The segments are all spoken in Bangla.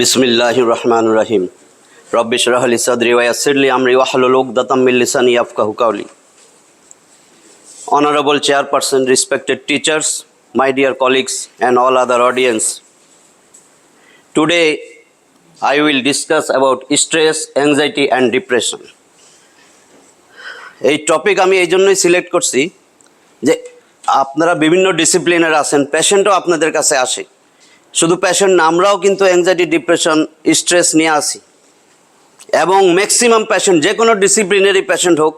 বিসমিল্লাহির রহমানির রহিম। রব্বি ইশরাহ লি সাদরি ওয়া ইয়াসসির লি আমরি ওয়াহলুল উকদাতাম মিন লিসানি ইয়াফকাহু কাওলি। Honorable Chairperson, respected teachers, my dear colleagues and all other audience. Today I will discuss about stress, anxiety and depression. এই টপিক আমি এই জন্যই সিলেক্ট করছি যে আপনারা বিভিন্ন ডিসিপ্লিনের আছেন, পেশেন্টও আপনাদের কাছে আসে। শুধু পেশেন্ট না, আমরাও কিন্তু অ্যাংজাইটি, ডিপ্রেশন, স্ট্রেস নিয়ে আসি। এবং ম্যাক্সিমাম পেশেন্ট, যে কোনো ডিসিপ্লিনেরই পেশেন্ট হোক,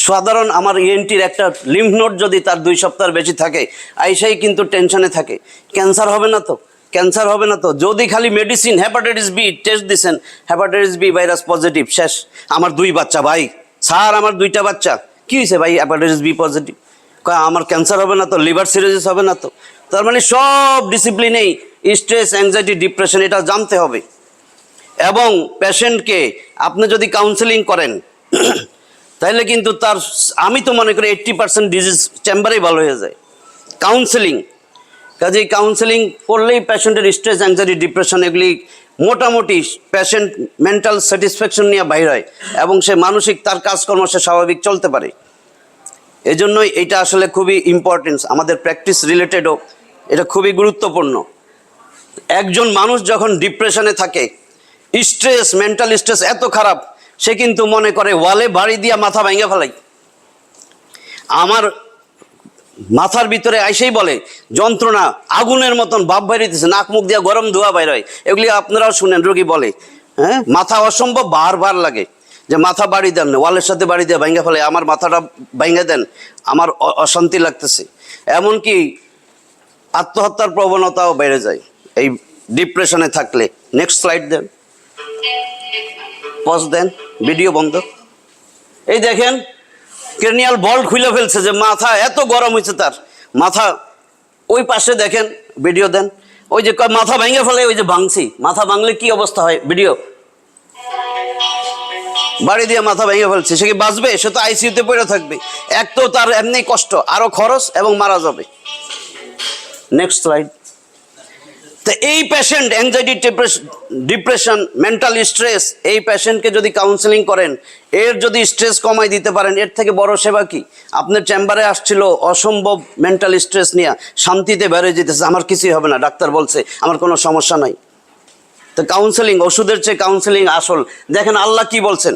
সাধারণ আমার ইএনটির একটা লিম্ফ নোড যদি তার 2 সপ্তাহের বেশি থাকে, আইসাই কিন্তু টেনশনে থাকে, ক্যান্সার হবে না তো, ক্যান্সার হবে না তো। যদি খালি মেডিসিন হেপাটাইটিস বি টেস্ট দিছেন, হেপাটাইটিস বি ভাইরাস পজিটিভ, শেষ। আমার 2 বাচ্চা ভাই, স্যার আমার 2টা বাচ্চা, কী হয়েছে ভাই? Hepatitis B positive. কয় আমার ক্যান্সার হবে না তো, লিভার সিরোসিস হবে না তো। তার মানে সব ডিসিপ্লিনেই স্ট্রেস, অ্যাংজাইটি, ডিপ্রেশন, এটা জানতে হবে। এবং পেশেন্টকে আপনি যদি কাউন্সেলিং করেন তাহলে কিন্তু তার, আমি তো মনে করি 80% ডিজিজ চেম্বারেই ভালো হয়ে যায় কাউন্সেলিং। কাজেই কাউন্সেলিং করলেই পেশেন্টের স্ট্রেস, অ্যাংজাইটি, ডিপ্রেশন এগুলি মোটামুটি পেশেন্ট মেন্টাল স্যাটিসফ্যাকশন নিয়ে বাইর হয় এবং সে মানসিক তার কাজকর্ম সে স্বাভাবিক চলতে পারে। এই জন্যই এটা আসলে খুবই ইম্পর্টেন্স, আমাদের প্র্যাকটিস রিলেটেডও এটা খুবই গুরুত্বপূর্ণ। একজন মানুষ যখন ডিপ্রেশনে থাকে, স্ট্রেস, মেন্টাল স্ট্রেস এত খারাপ, সে কিন্তু মনে করে ওয়ালে বাড়ি দিয়া মাথা ভেঙে ফেলাই। আমার মাথার ভিতরে আইসেই বলে যন্ত্রণা, আগুনের মতন ভাব বাইরেছে, নাক মুখ দিয়া গরম ধোয়া বাইর হয়। এগুলি আপনারাও শুনেন, রোগী বলে হ্যাঁ মাথা অসম্ভব বারবার লাগে, যে মাথা বাড়ি দেন, ওয়ালের সাথে বাড়ি দিয়ে ভেঙে ফেলে, আমার মাথাটা ভেঙে দেন, আমার অশান্তি লাগতেছে। এমনকি আত্মহত্যার প্রবণতাও বেড়ে যায় এই ডিপ্রেশনে থাকলে। নেক্সট স্লাইড দেন, পজ দেন, ভিডিও বন্ধ। এই দেখেন ক্রেনিয়াল বল্ট খুলে ফেলছে, যে মাথা এত গরম হয়েছে তার মাথা। ওই পাশে দেখেন, ভিডিও দেন, ওই যে মাথা ভেঙে ফেলে, ওই যে ভাঙছি, মাথা ভাঙলে কি অবস্থা হয়, ভিডিও। বাড়ি দিয়ে মাথা ভেঙে ফেলছে, সে কি বাঁচবে? সে তো আইসিইউতে পড়ে থাকবে। এক তো তার এমনি কষ্ট, আরো খরচ, এবং মারা যাবে। Next slide. তো এই patient anxiety, depression, mental stress, এই পেশেন্টকে যদি কাউন্সেলিং করেন, এর যদি স্ট্রেস কমাই দিতে পারেন, এর থেকে বড় সেবা কি? আপনার চেম্বারে আসছিল অসম্ভব মেন্টাল স্ট্রেস নিয়ে, শান্তিতে বেড়ে যেতেছে, আমার কিছুই হবে না, ডাক্তার বলছে আমার কোনো সমস্যা নাই। তো কাউন্সেলিং, ওষুধের চেয়ে কাউন্সেলিং আসল। দেখেন আল্লাহ কি বলছেন,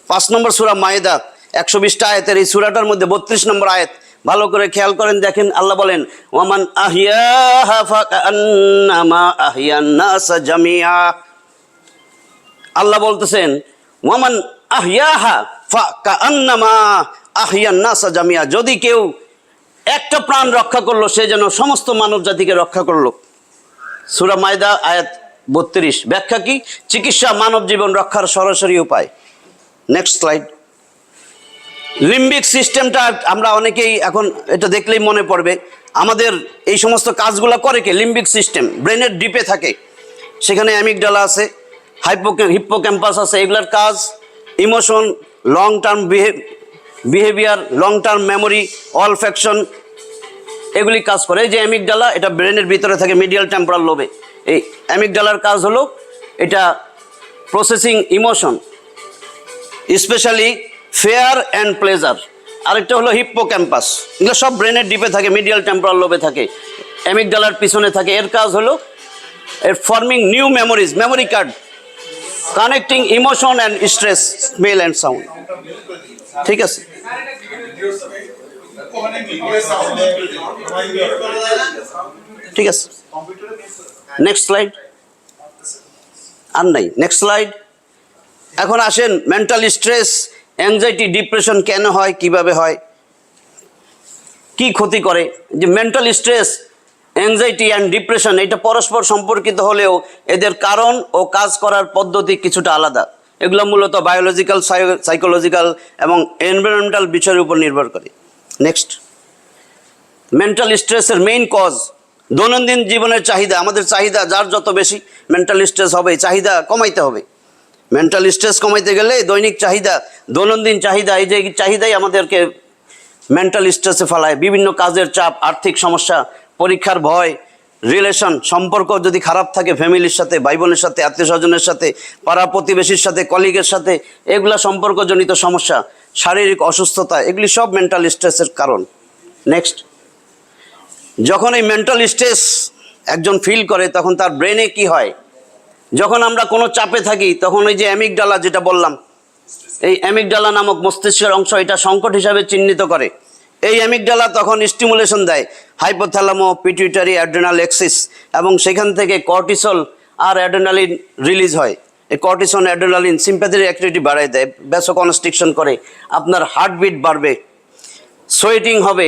5 নম্বর সূরা মায়েদা 120টা আয়াতের এই সূরাটার মধ্যে 32 নম্বর আয়াত, ভালো করে খেয়াল করেন। দেখেন আল্লাহ বলেন, ওয়ামান আহিয়াহা ফাকান্নামা আহিয়ান নাস জামিআ। আল্লাহ বলতেছেন ওয়ামান আহিয়াহা ফাকান্নামা আহিয়ান নাস জামিআ, যদি কেউ একটা প্রাণ রক্ষা করলো, সে যেন সমস্ত মানব জাতিকে রক্ষা করলো। সূরা মায়েদা আয়াত 32। ব্যাখ্যা কি? চিকিৎসা মানব জীবন রক্ষার সরাসরি উপায়। Next slide. লিম্বিক সিস্টেমটা আমরা অনেকেই এখন এটা দেখলেই মনে পড়বে, আমাদের এই সমস্ত কাজগুলো করে কে? লিম্বিক সিস্টেম ব্রেনের ডিপে থাকে, সেখানে অ্যামিগডালা আছে, হিপ্পোক্যাম্পাস আছে। এগুলোর কাজ emotion, long term behaviour, long term memory, olfaction, এগুলি কাজ করে। এই যে অ্যামিগডালা, এটা ব্রেনের ভিতরে থাকে মিডিয়াল টেম্পোরাল লোবে। এই অ্যামিগডালার কাজ হলো এটা processing emotion, specially fair and pleasure. আরেকটা হলো হিপ্পোক্যাম্পাস, এগুলো সব ব্রেনের ডিপে থাকে, মিডিয়াল টেম্পোরাল লোবে থাকে, অ্যামিগডালার পিছনে থাকে। এর কাজ হলো এর forming new memories, memory card, connecting emotion and stress, smell and sound. ঠিক আছে, ঠিক আছে। Next slide. আর নাই, নেক্সট স্লাইড। এখন আসেন, মেন্টাল স্ট্রেস, অ্যাংজাইটি, ডিপ্রেশন কেন হয়, কিভাবে হয়, কি ক্ষতি করে? যে mental stress, anxiety and depression, এটা পরস্পর সম্পর্কিত হলেও এদের কারণ ও কাজ করার পদ্ধতি কিছুটা আলাদা। এগুলো মূলত বায়োলজিক্যাল, সাইকোলজিক্যাল এবং এনভায়রনমেন্টাল বিষয়ের উপর নির্ভর করে। নেক্সট। মেন্টাল স্ট্রেসের মেইন কজ দৈনন্দিন জীবনের চাহিদা। আমাদের চাহিদা যার যত বেশি, মেন্টাল স্ট্রেস হবে, চাহিদা কমাইতে হবে। মেন্টাল স্ট্রেস কমাইতে গেলে দৈনিক চাহিদা, দৈনন্দিন চাহিদা, এই যে চাহিদাই আমাদেরকে মেন্টাল স্ট্রেসে ফেলায়। বিভিন্ন কাজের চাপ, আর্থিক সমস্যা, পরীক্ষার ভয়, রিলেশন সম্পর্ক যদি খারাপ থাকে ফ্যামিলির সাথে, ভাই বোনের সাথে, আত্মীয় স্বজনের সাথে, পাড়া প্রতিবেশীর সাথে, কলিগের সাথে, এগুলা সম্পর্কজনিত সমস্যা, শারীরিক অসুস্থতা, এগুলি সব মেন্টাল স্ট্রেসের কারণ। নেক্সট, যখন এই মেন্টাল স্ট্রেস একজন ফিল করে তখন তার ব্রেনে কি হয়, যখন আমরা কোনো চাপে থাকি তখন ওই যে অ্যামিগডালা যেটা বললাম, এই অ্যামিগডালা নামক মস্তিষ্কের অংশ এটা সংকট হিসাবে চিহ্নিত করে। এই অ্যামিগডালা তখন স্টিমুলেশন দেয় হাইপোথ্যালামো পিটুইটারি অ্যাড্রেনাল এক্সিস, এবং সেখান থেকে কর্টিসল আর অ্যাড্রেনালিন রিলিজ হয়। এই কর্টিসল অ্যাড্রেনালিন সিম্প্যাথেটিক অ্যাক্টিভিটি বাড়ায় দেয়, ভ্যাসোকনস্ট্রিকশন করে, আপনার হার্টবিট বাড়বে, সোয়েটিং হবে,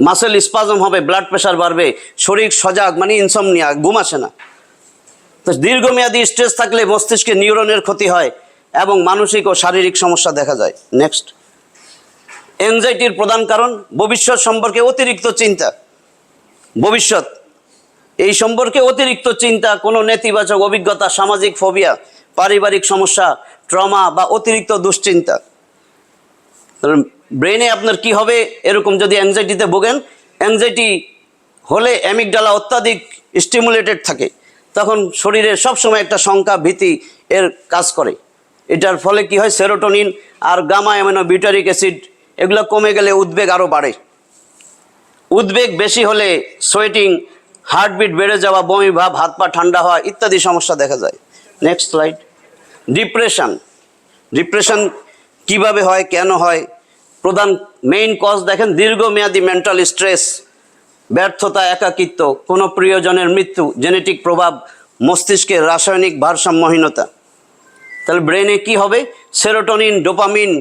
মাসেল স্পাজম হবে, ব্লাড প্রেশার বাড়বে, শরীর সজাগ মানে ইনসমনিয়া, ঘুম আসে না। তো দীর্ঘমেয়াদী স্ট্রেস থাকলে মস্তিষ্কে নিউরনের ক্ষতি হয় এবং মানসিক ও শারীরিক সমস্যা দেখা যায়। নেক্সট, অ্যাংজাইটির প্রধান কারণ ভবিষ্যৎ সম্পর্কে অতিরিক্ত চিন্তা। ভবিষ্যৎ এই সম্পর্কে অতিরিক্ত চিন্তা, কোনো নেতিবাচক অভিজ্ঞতা, সামাজিক ফোবিয়া, পারিবারিক সমস্যা, ট্রমা বা অতিরিক্ত দুশ্চিন্তা। ব্রেনে আপনার কি হবে এরকম যদি অ্যাংজাইটিতে ভোগেন, অ্যাংজাইটি হলে অ্যামিগডালা অত্যাধিক স্টিমুলেটেড থাকে, তখন শরীরে সবসময় একটা শঙ্কা ভীতি এর কাজ করে। এটার ফলে কি হয়, সেরোটোনিন আর গামা অ্যামিনো বিউটারিক অ্যাসিড এগুলো কমে গেলে উদ্বেগ আরও বাড়ে। উদ্বেগ বেশি হলে সোয়েটিং, হার্টবিট বেড়ে যাওয়া, বমি ভাব, হাত পা ঠান্ডা হওয়া ইত্যাদি সমস্যা দেখা যায়। Next slide. ডিপ্রেশন। ডিপ্রেশন কিভাবে হয়, কেন হয়? প্রধান মেইন কজ দেখেন, দীর্ঘমেয়াদী মেন্টাল স্ট্রেস, ব্যর্থতা, একাকিত্ব, কোনো প্রিয়জনের মৃত্যু, জেনেটিক প্রভাব, মস্তিষ্কের রাসায়নিক ভারসাম্যহীনতা। তাহলে ব্রেনে কি হবে, সেরোটোনিন, ডোপামিন,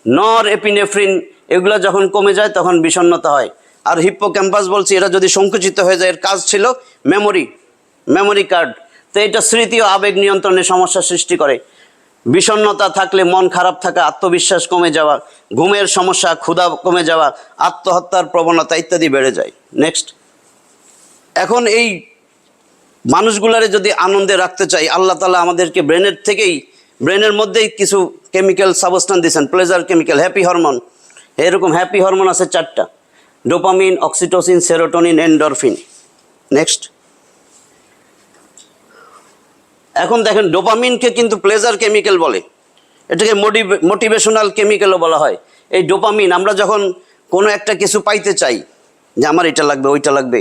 নর এপিনেফ্রিন এগুলো যখন কমে যায় তখন বিষণ্ণতা হয়। আর হিপ্পোক্যাম্পাস বলছি, এটা যদি সংকুচিত হয়ে যায়, এর কাজ ছিল মেমোরি কার্ড, তো এটা স্মৃতি ও আবেগ নিয়ন্ত্রণে সমস্যা সৃষ্টি করে। বিষণ্ণতা থাকলে মন খারাপ থাকা, আত্মবিশ্বাস কমে যাওয়া, ঘুমের সমস্যা, ক্ষুধা কমে যাওয়া, আত্মহত্যার প্রবণতা ইত্যাদি বেড়ে যায়। নেক্সট, এখন এই মানুষগুলারে যদি আনন্দে রাখতে চাই, আল্লাহ তাআলা আমাদেরকে ব্রেনের মধ্যেই কিছু কেমিক্যাল সাবস্টেন্স দিয়েছেন, প্লেজার কেমিক্যাল, হ্যাপি হরমোন। এরকম হ্যাপি হরমোন আছে 4টা: dopamine, oxytocin, serotonin, endorphin. Next, এখন দেখেন ডোপামিনকে কিন্তু প্লেজার কেমিক্যাল বলে, এটাকে মোটিভেশনাল কেমিক্যালও বলা হয়। এই ডোপামিন আমরা যখন কোনো একটা কিছু পাইতে চাই, যে আমার এটা লাগবে, ওইটা লাগবে,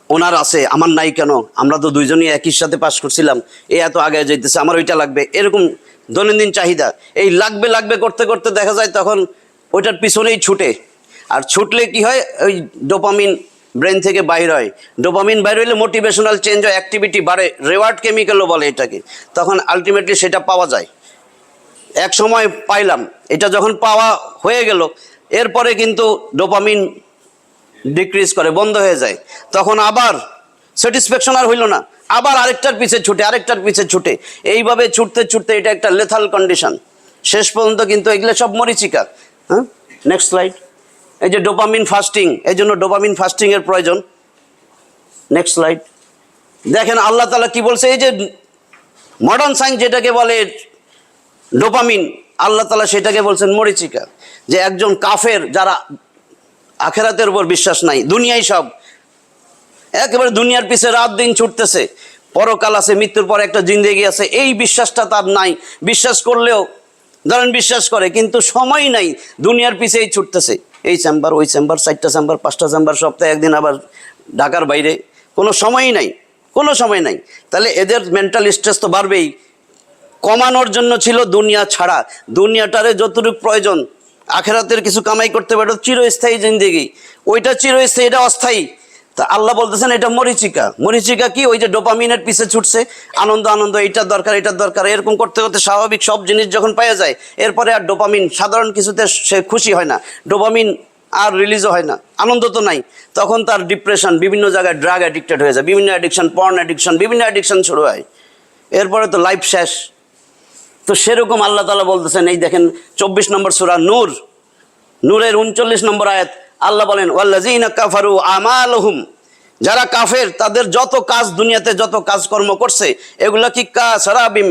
ওনার আছে আমার নাই কেন, আমরা তো দুইজনই একই সাথে পাস করছিলাম, এ এত আগে যাইতেছে, আমার ওইটা লাগবে, এরকম দৈনন্দিন চাহিদা। এই লাগবে করতে করতে দেখা যায় তখন ওইটার পিছনেই ছুটে, আর ছুটলে কি হয়, ওই ডোপামিন ব্রেন থেকে বাইর হয়। ডোপামিন বাইর হইলে মোটিভেশনাল চেঞ্জ হয়, অ্যাক্টিভিটি বাড়ে, রেওয়ার্ড কেমিক্যালও বলে এটাকে। তখন আলটিমেটলি সেটা পাওয়া যায়। এক সময় পাইলাম, এটা যখন পাওয়া হয়ে গেল, এরপরে কিন্তু ডোপামিন ডিক্রিজ করে, বন্ধ হয়ে যায়। তখন আবার স্যাটিসফ্যাকশন আর হইল না, আবার আরেকটার পিছে ছুটে, এইভাবে ছুটতে এটা একটা লেথাল কন্ডিশন। শেষ পর্যন্ত কিন্তু এগুলো সব মরিচিকা। হ্যাঁ, নেক্সট স্লাইড। এই যে ডোপামিন ফাস্টিং, এই জন্য ডোপামিন ফাস্টিংয়ের প্রয়োজন। Next slide. দেখেন আল্লাহ তাআলা কি বলছে, এই যে মডার্ন সায়েন্স যেটাকে বলে ডোপামিন, আল্লাহ তাআলা সেটাকে বলছেন মরিচিকা। যে একজন কাফের, যারা আখেরাতের উপর বিশ্বাস নাই, দুনিয়াই সব, একেবারে দুনিয়ার পিছে রাত দিন ছুটতেছে, পরকাল আছে, মৃত্যুর পর একটা জিন্দেগি আছে, এই বিশ্বাসটা তার নাই। বিশ্বাস করলেও ধরেন বিশ্বাস করে, কিন্তু সময় নাই, দুনিয়ার পিছেই ছুটতেছে, এই চেম্বার, ওই চেম্বার, 4টা চেম্বার, 5টা চেম্বার, সপ্তাহে একদিন আবার ঢাকার বাইরে, কোনো সময় নাই। তাহলে এদের মেন্টাল স্ট্রেস তো বাড়বেই। কমানোর জন্য ছিল দুনিয়া ছাড়া, দুনিয়াটারে যতটুকু প্রয়োজন, আখেরাতের কিছু কামাই করতে পারে, চিরস্থায়ী জিন্দেগি, ওইটা চিরস্থায়ী, এটা অস্থায়ী। তা আল্লাহ বলতেছেন এটা মরিচিকা কি, ওই যে ডোপামিনের পিছে ছুটছে, আনন্দ, এটার দরকার, এরকম করতে করতে স্বাভাবিক সব জিনিস যখন পাওয়া যায়, এরপরে আর ডোপামিন সাধারণ কিছুতে সে খুশি হয় না, ডোপামিন আর রিলিজও হয় না, আনন্দ তো নাই। তখন তার ডিপ্রেশন, বিভিন্ন জায়গায় ড্রাগ অ্যাডিক্টেড হয়ে যায়, বিভিন্ন অ্যাডিকশন, পর্ন অ্যাডিকশন, বিভিন্ন অ্যাডিকশন শুরু হয়, এরপরে তো লাইফ শেষ। তো সেরকম আল্লাহ তাআলা বলতেছেন, এই দেখেন 24 নম্বর সূরা নূরের 39 নম্বর আয়াত, আল্লাহ বলেন ওয়াল্লাযীনা কাফারু আমালুহুম, যারা কাফের তাদের যত কাজ, দুনিয়াতে যত কাজকর্ম করছে, এগুলা কি কাসারাবিম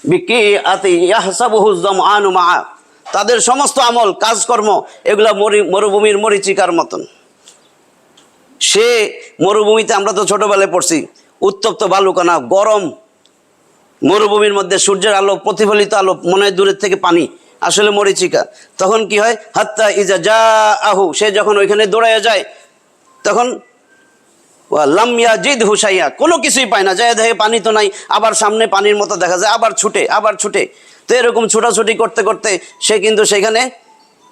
বিকিআতি ইয়াহসাবুহুজ যামআনু মাআ, তাদের সমস্ত আমল কাজকর্ম এগুলা মরুভূমির মরিচিকার মতন। সে মরুভূমিতে, আমরা তো ছোটবেলায় পড়ছি, উত্তপ্ত বালুকণা, গরম মরুভূমির মধ্যে সূর্যের আলো, প্রতিফলিত আলো, মনে হয় দূরের থেকে পানি, আসলে মরিচিকা। তখন কি হয়, হাত্তা ইজা যা আহু, সে যখন ওইখানে দৌড়াইয়া যায় তখন লামিয়া জিদ হুসাইয়া, কোনো কিছুই পায় না, যায় দেখে পানি তো নাই, আবার সামনে পানির মতো দেখা যায়, আবার ছুটে আবার ছুটে। তো এরকম ছোটাছুটি করতে করতে সে কিন্তু সেখানে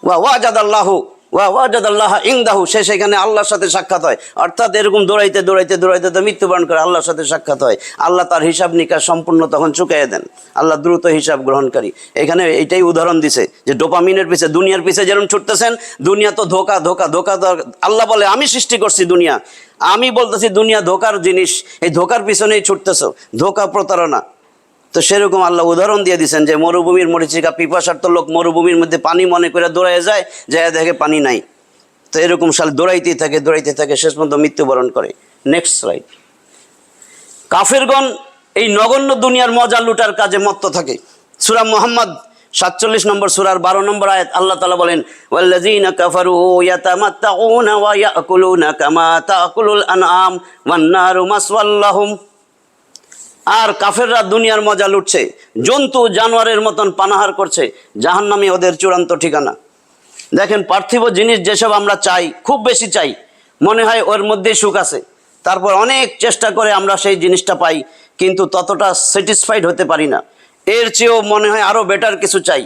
ওয়াজাদাল্লাহু ওয়াজাদাল্লাহ ইনদাহু, সে সেখানে আল্লাহর সাথে সাক্ষাৎ হয়। অর্থাৎ এরকম দৌড়াইতে দৌড়াইতে দৌড়াইতে তো মৃত্যুবরণ করে আল্লাহর সাথে সাক্ষাৎ হয়। আল্লাহ তার হিসাব নিকাশ সম্পূর্ণ তখন চুকাইয়ে দেন। আল্লাহ দ্রুত হিসাব গ্রহণকারী। এখানে এইটাই উদাহরণ দিছে যে ডোপামিনের পিছে, দুনিয়ার পিছে যেরকম ছুটতেছেন, দুনিয়া তো ধোকা ধোকা ধোকা। আল্লাহ বলে আমি সৃষ্টি করছি দুনিয়া, আমি বলতেছি দুনিয়া ধোকার জিনিস, এই ধোকার পিছনেই ছুটতেছো, ধোকা প্রতারণা। তো সেরকম আল্লাহ উদাহরণ দিয়ে দিচ্ছেন যে মরুভূমির মরিচিকা, পিপাসার্থ লোক মরুভূমির মধ্যে পানি মনে করে দৌড়ায় যায়, দেখে পানি নাই। তো এরকম সাল দৌড়াইতেই থাকে, শেষ পর্যন্ত মৃত্যুবরণ করে। Next slide. কাফেরগণ এই নগণ্য দুনিয়ার মজা লুটার কাজে মত্ত থাকে। সূরা মুহাম্মদ 47 নম্বর সূরার 12 নম্বর আয়াত আল্লাহ তাআলা বলেন, ওয়াল্লাযীনা কাফারু ইয়াতামাত্তাউনা ওয়া ইয়াকুলুনা কামা তাকুলুল আনআম ওয়ান নারু মাসওয়াল লাহুম। আর কাফেররা দুনিয়ার মজা লুটছে, জন্তু জানোয়ারের মতন পানাহার করছে, জাহান্নামী ওদের চূড়ান্ত ঠিকানা। দেখেন, পার্থিব জিনিস যেসব আমরা চাই, খুব বেশি চাই, মনে হয় ওর মধ্যেই সুখ আছে, তারপর অনেক চেষ্টা করে আমরা সেই জিনিসটা পাই, কিন্তু ততটা স্যাটিসফাইড হতে পারি না। এর চেয়েও মনে হয় আরও বেটার কিছু চাই,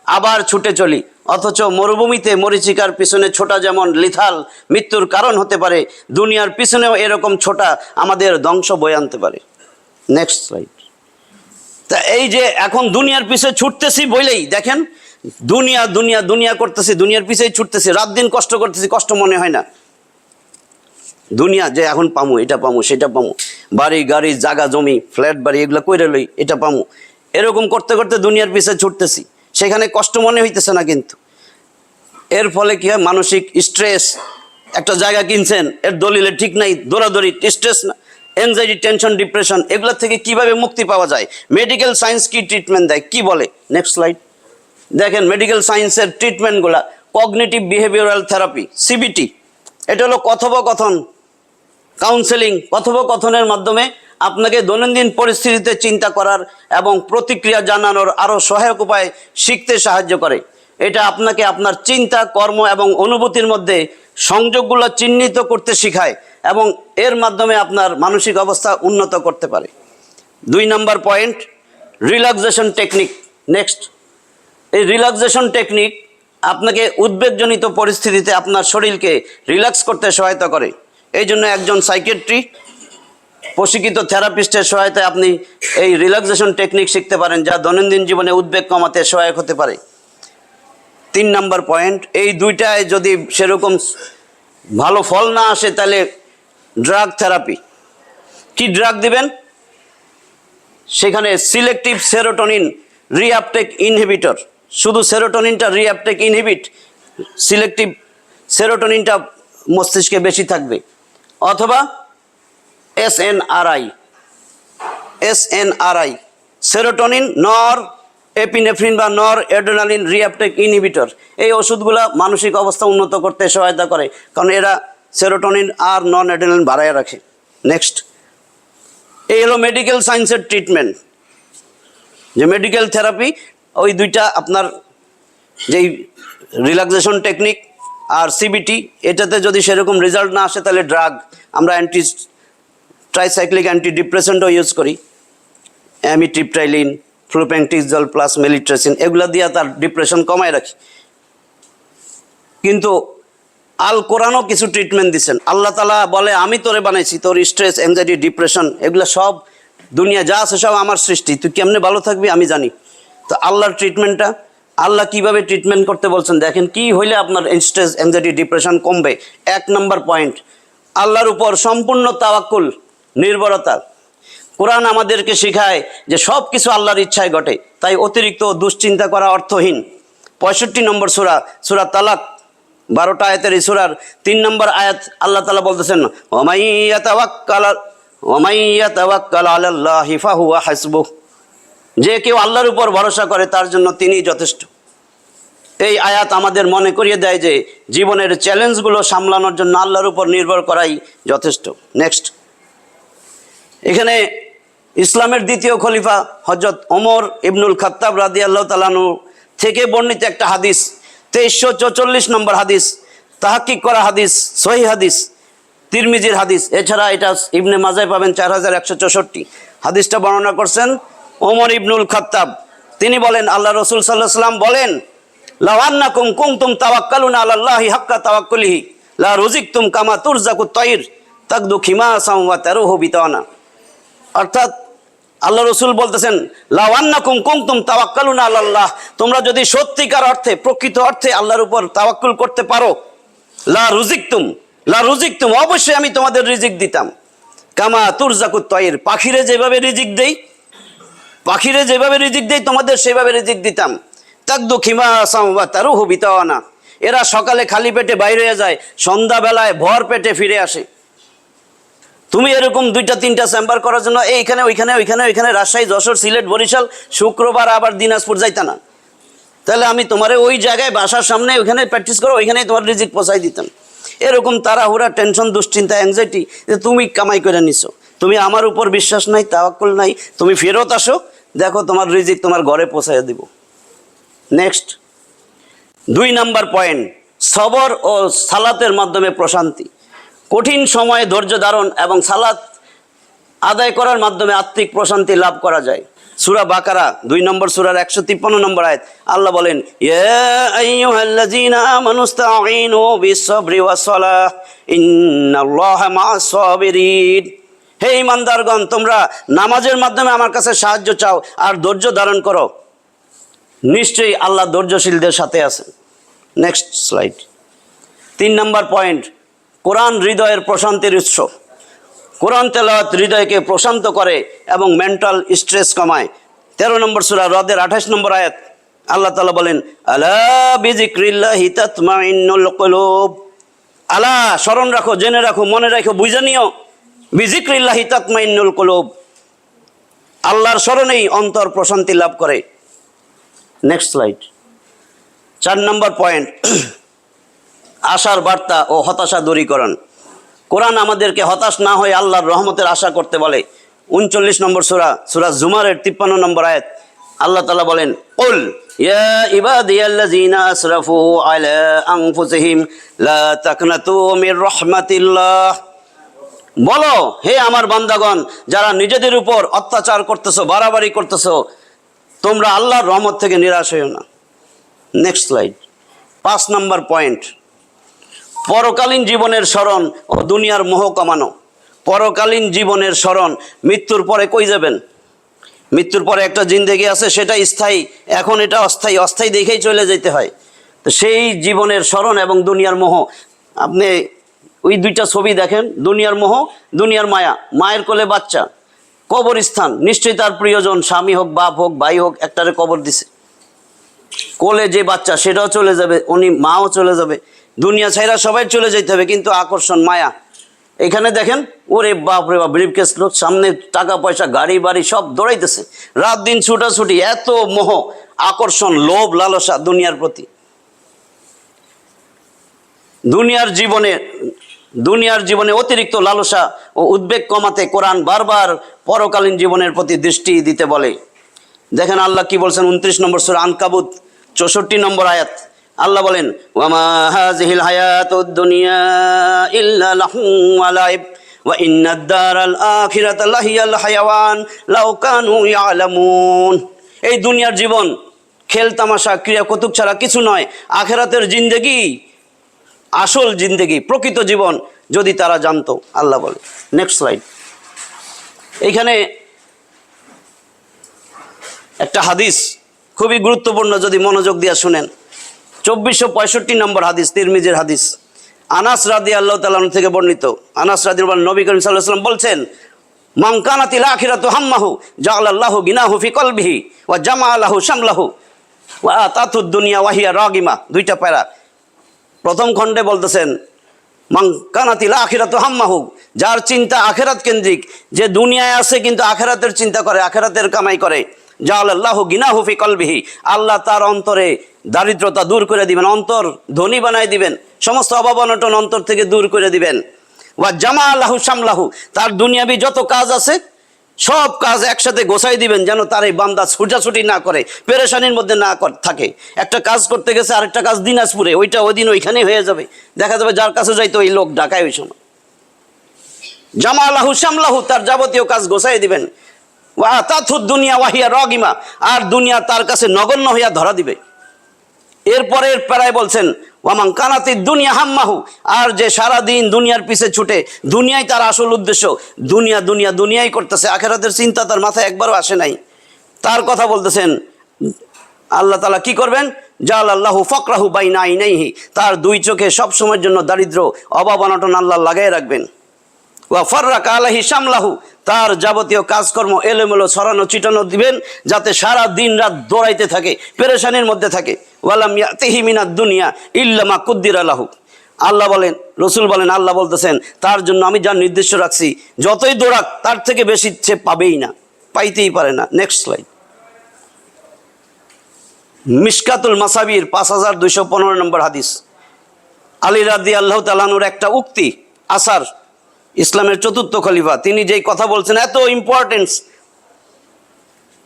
আবার ছুটে চলি। অথচ মরুভূমিতে মরিচিকার পিছনে ছোটা যেমন লিথাল, মৃত্যুর কারণ হতে পারে, দুনিয়ার পিছনেও এরকম ছোটা আমাদের ধ্বংস বয়ে আনতে পারে। Next slide. তা এই যে এখন দুনিয়ার পিছে ছুটতেছি বলেই দেখেন, দুনিয়া দুনিয়া দুনিয়া করতেছি, দুনিয়ার পিছেই ছুটতেছি, রাত দিন কষ্ট করতেছি, কষ্ট মনে হয় না। দুনিয়া যে এখন পামু, এটা পামু, সেটা পামু, বাড়ি গাড়ি জাগা জমি ফ্ল্যাট বাড়ি এগুলো কইরে লই, এটা পামু, এরকম করতে করতে দুনিয়ার পিছে ছুটতেছি, সেখানে কষ্ট মনে হইতেছে না। কিন্তু এর ফলে কি হয়, মানসিক স্ট্রেস। একটা জায়গা কিনছেন, এর দলিলে ঠিক নাই, দৌড়াদৌড়ি, স্ট্রেস না, এনজাইটি, টেনশন, ডিপ্রেশন, এগুলো থেকে কিভাবে মুক্তি পাওয়া যায়? মেডিকেল সায়েন্স কি ট্রিটমেন্ট দেয়, কি বলে? Next slide. দেখেন মেডিকেল সায়েন্সের ট্রিটমেন্টগুলা, কগনিটিভ বিহেভিয়ারাল থেরাপি, সিবিটি। এটা হলো কথোপকথন, কাউন্সেলিং। কথোপকথনের মাধ্যমে আপনাকে দৈনন্দিন পরিস্থিতিতে চিন্তা করার এবং প্রতিক্রিয়া জানানোর আরও সহায়ক উপায় শিখতে সাহায্য করে। এটা আপনাকে আপনার চিন্তা, কর্ম এবং অনুভূতির মধ্যে সংযোগগুলো চিহ্নিত করতে শেখায় এবং এর মাধ্যমে আপনার মানসিক অবস্থা উন্নত করতে পারে। 2 নম্বর পয়েন্ট, রিল্যাক্সেশন টেকনিক। নেক্সট। এই রিল্যাক্সেশন টেকনিক আপনাকে উদ্বেগজনিত পরিস্থিতিতে আপনার শরীরকে রিল্যাক্স করতে সহায়তা করে। এই জন্য একজন সাইকিয়াট্রি প্রশিক্ষিত থেরাপিস্টের সহায়তায় আপনি এই রিল্যাক্সেশন টেকনিক শিখতে পারেন, যা দৈনন্দিন জীবনে উদ্বেগ কমাতে সহায়ক হতে পারে। 3 নম্বর পয়েন্ট, এই দুইটায় যদি সেরকম ভালো ফল না আসে তাহলে ড্রাগ থেরাপি। কি ড্রাগ দিবেন? সেখানে সিলেক্টিভ সেরোটোনিন রিঅ্যাপটেক ইনহিবিটর, শুধু সেরোটোনিনটা রিঅ্যাপটেক ইনহিবিট, সিলেক্টিভ সেরোটোনিনটা মস্তিষ্কে বেশি থাকবে। অথবা এসএনআরআই, সেরোটোনিন নর এপিনেফ্রিন বা নর অ্যাড্রেনালিন রিঅ্যাপটেক ইনহিবিটর। এই ওষুধগুলা মানসিক অবস্থা উন্নত করতে সহায়তা করে, কারণ এরা সেরোটোনিন আর নন অ্যাড্রেনালিন বাড়ায় রাখে। নেক্সট। এই হলো মেডিকেল সায়েন্সের ট্রিটমেন্ট, যে মেডিকেল থেরাপি, ওই দুইটা আপনার যেই রিল্যাক্সেশন টেকনিক আর সিবিটি, এটাতে যদি সেরকম রেজাল্ট না আসে তাহলে ড্রাগ, আমরা ট্রাইসাইক্লিক অ্যান্টি ডিপ্রেসেন্টও ইউজ করি, অ্যামিট্রিপটাইলিন, ফ্লুপেন্টিজল প্লাস মেলিট্রেসিন, এগুলো দিয়ে তার ডিপ্রেশন কমায় রাখি। কিন্তু আল কোরআনও কিছু ট্রিটমেন্ট দিচ্ছেন। আল্লাহ তাআলা বলে, আমি তোরে বানাইছি, তোর স্ট্রেস, অ্যাংজাইটি, ডিপ্রেশন এগুলো সব দুনিয়া যা আছে সব আমার সৃষ্টি, তুই কেমনে ভালো থাকবি আমি জানি। তো আল্লাহর ট্রিটমেন্টটা, আল্লাহ কিভাবে ট্রিটমেন্ট করতে বলছেন দেখেন, কি হইলে আপনার স্ট্রেস, অ্যাংজাইটি, ডিপ্রেশন কমবে। 1 নম্বর পয়েন্ট, আল্লাহর উপর সম্পূর্ণ তাওয়াক্কুল, নির্ভরতা। কোরআন আমাদেরকে শেখায় যে সব কিছু আল্লাহর ইচ্ছায় ঘটে, তাই অতিরিক্ত দুশ্চিন্তা করা অর্থহীন। 65 নম্বর সূরা তালাক, 12টা আয়াতের এই সূরার 3 নম্বর আয়াত আল্লাহ তাআলা বলতেছেন, ওয়ামাইয়াতাওয়াক্কাল আলাল্লাহি ফাহুয়া হাসবুহ, যে কেউ আল্লাহর উপর ভরসা করে তার জন্য তিনিই যথেষ্ট। এই আয়াত আমাদের মনে করিয়ে দেয় যে জীবনের চ্যালেঞ্জগুলো সামলানোর জন্য আল্লাহর উপর নির্ভর করাই যথেষ্ট। নেক্সট, এখানে ইসলামের দ্বিতীয় খলিফা হযরত ওমর ইবনুল খাত্তাব রাদিয়াল্লাহু তাআলা আনহু থেকে বর্ণিত একটা হাদিস, 2344 নম্বর হাদিস, তাহকিক করা হাদিস, সহিহ হাদিস, তিরমিজির হাদিস। এছাড়া এটা ইবনে মাজায় পাবেন 4164। হাদিসটা বর্ণনা করছেন ওমর ইবনুল খাত্তাব। তিনি বলেন, আল্লাহ রাসূল সাল্লাল্লাহু আলাইহি ওয়াসাল্লাম বলেন, লাউ আন্নাকুম কুনতুম তাওয়াক্কালুনা আলাল্লাহি হাক্কা তাওয়াক্কুলিহি লা রুজিকতুম কামা তুরজাকুত তায়র তাকদু খিমাসাম ওয়া তারুহু বিতানা। অর্থাৎ আল্লাহ রসুল বলতেছেন, লাউ আন্নাকুম কুনতুম তাওয়াক্কালুনা আলাল্লাহ, তোমরা যদি সত্যিকার অর্থে প্রকৃত অর্থে আল্লাহর উপর তাওয়াক্কুল করতে পারো, লা রুজিকতুম অবশ্যই আমি তোমাদের রিজিক দিতাম, কামা তুরজাকুত তায়র পাখিরে যেভাবে রিজিক দেই তোমাদের সেভাবে রিজিক দিতাম, তাকদু খিমাসাম ওয়া তারুহু বিতানা। এরা সকালে খালি পেটে বাইরে হয়ে যায়, সন্ধ্যাবেলায় ভর পেটে ফিরে আসে। তুমি এরকম 2-3টা চেম্বার করার জন্য এইখানে ওইখানে রাজশাহী, যশোর, সিলেট, বরিশাল, শুক্রবার আবার দিনাজপুর যাইতা না, তাহলে আমি তোমারে ওই জায়গায় বাসার সামনে ওইখানে প্র্যাকটিস করো, ওইখানেই তোমার রিজিক পৌঁছাই দিতাম। এরকম তাড়াহুড়া, টেনশন, দুশ্চিন্তা, অ্যাংজাইটি যে তুমি কামাই করে নিছো, তুমি আমার উপর বিশ্বাস নাই, তাওয়াক্কুল নাই, তুমি ফেরত আসো, দেখো তোমার রিজিক তোমার ঘরে পৌঁছাইয়া দিব। নেক্সট, 2 নাম্বার পয়েন্ট, সবর ও সালাতের মাধ্যমে প্রশান্তি। কঠিন সময়ে ধৈর্য ধারণ এবং সালাত আদায় করার মাধ্যমে আত্মিক প্রশান্তি লাভ করা যায়। সূরা বাকারা 2 নম্বর সূরার 153 নম্বর আয়াত, আল্লাহ বলেন, ইয়া আইয়ুহাল্লাযীনা আমানুস্তাঈনু বিস-সাবরি ওয়াস-সালাহ ইন্নাল্লাহা মা'আস-সাবিরিন। হে ঈমানদারগণ, তোমরা নামাজের মাধ্যমে আমার কাছে সাহায্য চাও আর ধৈর্য ধারণ করো, নিশ্চয়ই আল্লাহ ধৈর্যশীলদের সাথে আছেন। নেক্সট স্লাইড, 3 নম্বর পয়েন্ট, কোরআন হৃদয়ের প্রশান্তির উৎস। কোরআন তেলাওয়াত হৃদয়কে প্রশান্ত করে এবং মেন্টাল স্ট্রেস কমায়। 13 নম্বর সূরা রদের 28 নম্বর আয়াত, আল্লাহ তাআলা বলেন, আলা বিযিক্রিল্লাহি তাতমাইন্নুল কুলুব। আলা, স্মরণ রাখো, জেনে রাখো, মনে রাখো, বুঝে নিও, বিযিক্রিল্লাহি তাতমাইন্নুল কুলুব, আল্লাহর স্মরণেই অন্তর প্রশান্তি লাভ করে। নেক্সট স্লাইড, 4 নম্বর পয়েন্ট, আশার বার্তা ও হতাশা দূরীকরণ। কোরআন আমাদেরকে হতাশ না হয়ে আল্লাহর রহমতের আশা করতে বলে। 39 নম্বর সূরা জুমারের 53 নম্বর আয়াত, আল্লাহ তাআলা বলেন, কুল ইয়া ইবাদিয়াল্লাযীনা আসরাফু আলা আনফুসিহিম লা তাকনাতু মির রাহমাতিল্লাহ। বলো, হে আমার বান্দাগণ, যারা নিজেদের উপর অত্যাচার করতেছো, বাড়াবাড়ি করতেছো, তোমরা আল্লাহর রহমত থেকে নিরাশ হইও না। নেক্সট স্লাইড, 5 নম্বর পয়েন্ট, পরকালীন জীবনের স্মরণ ও দুনিয়ার মোহ কমানো। পরকালীন জীবনের স্মরণ, মৃত্যুর পরে কই যাবেন? মৃত্যুর পরে একটা জিন্দেগি আছে, সেটা স্থায়ী, এখন এটা অস্থায়ী, অস্থায়ী দেখেই চলে যেতে হয়। তো সেই জীবনের স্মরণ এবং দুনিয়ার মোহ, আপনি ওই 2টা ছবি দেখেন, দুনিয়ার মোহ, দুনিয়ার মায়া। মায়ের কোলে বাচ্চা, কবরস্থান, নিশ্চয়ই তার প্রিয়জন, স্বামী হোক, বাপ হোক, ভাই হোক, একটারে কবর দিছে। কোলে যে বাচ্চা সেটাও চলে যাবে, উনি মাও চলে যাবে, দুনিয়া ছাইরা সবাই চলে যেতে হবে, কিন্তু আকর্ষণ, মায়া। এখানে দেখেন, ওরে বাপ রে বাপ, ব্রিফকেস লোক, সামনে টাকা পয়সা, গাড়ি বাড়ি সব দৌড়াইতেছে, রাত দিন ছুটাছুটি, এত মোহ, আকর্ষণ, লোভ, লালসা দুনিয়ার প্রতি। দুনিয়ার জীবনে অতিরিক্ত লালসা ও উদ্বেগ কমাতে কোরআন বারবার পরকালীন জীবনের প্রতি দৃষ্টি দিতে বলে। দেখেন আল্লাহ কি বলছেন, 29 নম্বর সূরা আনকাবুত 64 নম্বর আয়াত, আল্লাহ বলেন, ওয়ামা হাযিহিল হায়াতুদ দুনিয়া ইল্লা লাহু ওয়া লাইব ওয়া ইন্নাদ দারাল আখিরাতা লাহিয়াল হায়াওয়ান লাউ কানু ইয়ালামুন। এই দুনিয়ার জীবন খেল তামাশা, ক্রিয়া কৌতুক ছাড়া কিছু নয়। আখিরাতের জিন্দেগি আসল জিন্দেগি, প্রকৃত জীবন, যদি তারা জানতো, আল্লাহ বলে। নেক্সট স্লাইড, এইখানে একটা হাদিস খুবই গুরুত্বপূর্ণ, যদি মনোযোগ দিয়ে শুনেন। 2465 নম্বর হাদিস, তিরমিজির হাদিস, আনাস রাদিয়াল্লাহু তাআলা আনহু থেকে বর্ণিত। আনাস রাদিয়াল্লাহু আনহু, নবী করিম সাল্লাল্লাহু আলাইহি ওয়াসাল্লাম বলছেন, মান কানাতিল আখিরাতু হাম্মাহু জাআলাল্লাহু গিনাহু ফি কলবিহি ওয়া জামাআলাহু শামলাহু ওয়া আতাতুদ দুনিয়া ওয়া হিয়া রাগিমা। 2টা প্যারা। প্রথম খণ্ডে বলতেছেন, মান কানাতিল আখিরাতু হাম্মাহু, যার চিন্তা আখিরাত কেন্দ্রিক, যে দুনিয়ায় আছে কিন্তু আখিরাতের চিন্তা করে, আখিরাতের কামাই করে, জাআলাল্লাহু গিনাহু ফি কলবিহি, আল্লাহ তার অন্তরে দারিদ্রতা দূর করে দিবেন, অন্তর ধনী বানায় দিবেন, সমস্ত অভাব অনটন অন্তর থেকে দূর করে দিবেন। ওয়া জামাআলাহু শামলাহু, তার দুনিয়াবি যত কাজ আছে সব কাজ একসাথে গোছাই দিবেন, যেন তার এই বান্দা ছুটাছুটি না করে, পেরেশানির মধ্যে না থাকে। একটা কাজ করতে গেছে আরেকটা কাজ দিনাজপুরে, ওইটা ওই দিন ওইখানেই হয়ে যাবে, দেখা যাবে যার কাছে যাইতো ওই লোক ঢাকায় ওই সময়। জামাআলাহু শামলাহু, তার যাবতীয় কাজ গোছাই দিবেন। ওয়া আতাতুদ দুনিয়া ওয়াহিয়া রাগিমা, আর দুনিয়া তার কাছে নগণ্য হইয়া ধরা দিবে। এরপরে প্রায় বলছেন ওয়ামান কানাতিদ দুনিয়া হাম্মাহু, আর যে সারা দিন দুনিয়ার পিছে ছুটে, দুনিয়াই তার আসল উদ্দেশ্য, দুনিয়া দুনিয়া দুনিয়াই করতেছে, আখিরাতের চিন্তা তার মাথায় একবারও আসে নাই, তার কথা বলতেছেন আল্লাহ তাআলা কি করবেন? জাআলাল্লাহু ফাকরাহু বাইনা আইনাইহি, তার দুই চোখে সব সময়ের জন্য দারিদ্র অভাব অনটন আল্লাহ লাগাই রাখবেন। ওয়া ফাররাকা আলাইহি শামলাহু, তার যাবতীয় কাজকর্ম এলোমেলো ছড়ানো ছিটানো দিবেন, যাতে সারা দিন রাত দৌড়াইতে থাকে, পেরেশানির মধ্যে থাকে। ওয়ালাম ইয়াতিহি মিনাদ দুনিয়া ইল্লা মা কুদ্দিরা লাহু, আল্লাহ বলেন, রসুল বলেন, আল্লাহ বলতেছেন তার জন্য আমি যা নির্দিষ্ট রাখছি, যতই দৌড়াক তার থেকে বেশি সে পাবেই না, পাইতেই পারে না। Next slide. মিশকাতুল মাসাবির 5215 নম্বর হাদিস, আলী রাদিয়াল্লাহু তাআলা আনহুর একটা উক্তি, আসার, ইসলামের চতুর্থ খলিফা, তিনি যেই কথা বলছেন এত ইম্পর্টেন্স,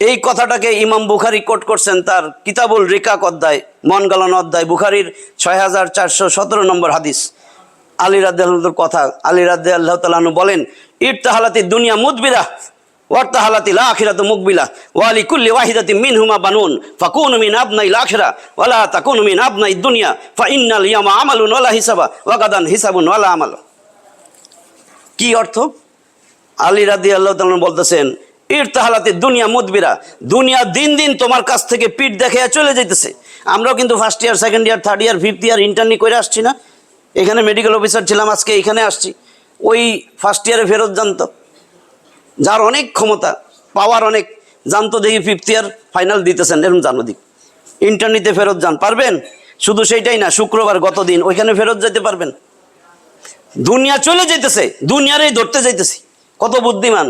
এই কথাটাকে ইমাম বুখারী কোট করছেন তার কিতাবুল রিকাক অধ্যায়, মন গালানো অধ্যায়, বুখারীর 6417 নম্বর হাদিস। আলী রাদিয়াল্লাহুর কথা, আলী রাদিয়াল্লাহু তাআলা আনহু বলেন, ইরতাহালাতি দুনিয়া মুদবিরা ওয়ারতাহালাতিল আখিরাতু মুকবিলা ওয়া লিকুল্লি ওয়াহিদাতিন মিনহুমা বানুন ফাকুনু মিন আবনাইল আখিরা ওয়া লা তাকুনু মিন আবনাইদ দুনিয়া ফা ইন্নাল ইয়াওমা আমালুন ওয়া লা হিসাবা ওয়া গাদান হিসাবুন ওয়া লা আমাল। কি অর্থ? আলী রাদিয়াল্লাহু তাআলা বলতেছেন, ইরতাহালাতি দুনিয়া মুদবিরা, দুনিয়া দিন দিন তোমার কাছ থেকে পিঠ দেখাইয়া চলে যাইতেছে। আমরাও কিন্তু first year, second year, third year, fifth year internee করে আসছি না? এখানে মেডিকেল অফিসার ছিলাম, আজকে এখানে আসছি। ওই ফার্স্ট ইয়ারে ফেরত জানতো, যার অনেক ক্ষমতা, পাওয়ার অনেক, জানতো দেখি ফিফথ ইয়ার ফাইনাল দিতেছেন, এরকম জানো দিক ইন্টার্নিতে ফেরত যান, পারবেন? শুধু সেইটাই না, শুক্রবার গত দিন ওইখানে ফেরত যেতে পারবেন। দুনিয়া চলে যাইতেছে, দুনিয়ারই ধরতে যাইতেছি, কত বুদ্ধিমান।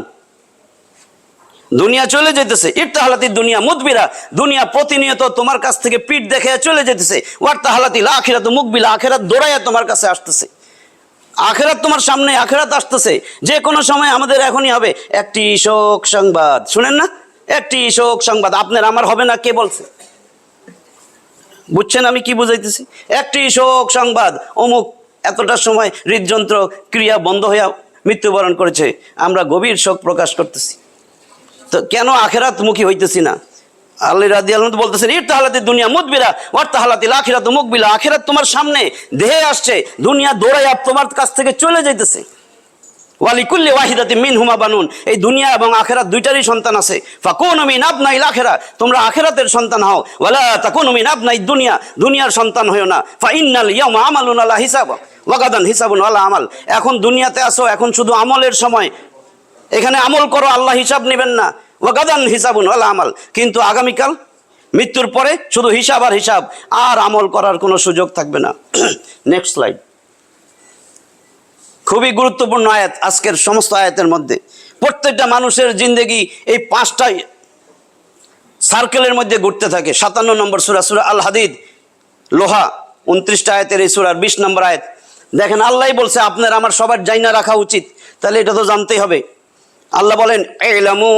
দুনিয়া চলে যেতেছে, ইরতাহালাতি দুনিয়া মুদবিরা, দুনিয়া প্রতিনিয়ত তোমার কাছ থেকে পিঠ দেখে চলে যেতেছে। ওয়ারতাহালাতিল আখিরাতু মুকবিলা, আখিরাত দৌড়াইয়া তোমার কাছে আসতেছে, আখিরাত তোমার সামনে, আখিরাত আসতেছে যে কোনো সময়। আমাদের এখনই হবে একটি শোক সংবাদ, শুনেন না? একটি শোক সংবাদ, আপনার আমার হবে না, কে বলছে? বুঝছেন আমি কি বুঝাইতেছি? একটি শোক সংবাদ, অমুক এতটার সময় হৃদযন্ত্র ক্রিয়া বন্ধ হইয়া মৃত্যুবরণ করেছে, আমরা গভীর শোক প্রকাশ করতেছি। তো কেন আখিরাত মুখী হইতেছি না? আলী রাদিয়াল্লাহু আনহু বলতেছেন, ইরতাহালাতি দুনিয়া মুদবিরা ওয়ারতাহালাতিল আখিরাতু মুকবিলা, আখিরাত তোমার সামনে দেহে আসছে, দুনিয়া দৌড়াইয়া তোমার কাছ থেকে চলে যাইতেছে। ওয়া লিকুল্লি ওয়াহিদাতিন মিনহুমা বানুন, এই দুনিয়া এবং আখিরাত দুইটারই সন্তান আছে। ফাকুনু মিন আবনাইল আখিরা, তোমরা আখিরাতের সন্তান হও। ওয়ালা তাকুনু মিন আবনাইদ দুনিয়া, দুনিয়ার সন্তান হইও না। ফা ইন্নাল ইয়াওমা আমালুন আলা হিসাব ওয়া গাদান হিসাবুন আলা আমাল, এখন দুনিয়াতে আসো, এখন শুধু আমলের সময়, এখানে আমল করো, আল্লাহ হিসাব নেবেন না। ওয়াগাদান হিসাবুন ওয়ালা আমাল, কিন্তু আগামীকাল মৃত্যুর পরে শুধু হিসাব আর হিসাব, আর আমল করার কোনো সুযোগ থাকবে না। Next slide. খুবই গুরুত্বপূর্ণ আয়াত আজকের সমস্ত আয়াতের মধ্যে। প্রত্যেকটা মানুষের জিন্দেগি এই 5টা সার্কেলের মধ্যে ঘুরতে থাকে। 57 নম্বর সূরা, সূরা আল হাদিদ, লোহা, 29টা আয়াতের এই সূরার 20 নম্বর আয়াত। দেখেন আল্লাহই বলছে আপনার আমার সবার জাইনা রাখা উচিত, তাহলে এটা তো জানতেই হবে। আল্লাহ বলেন, ইলামু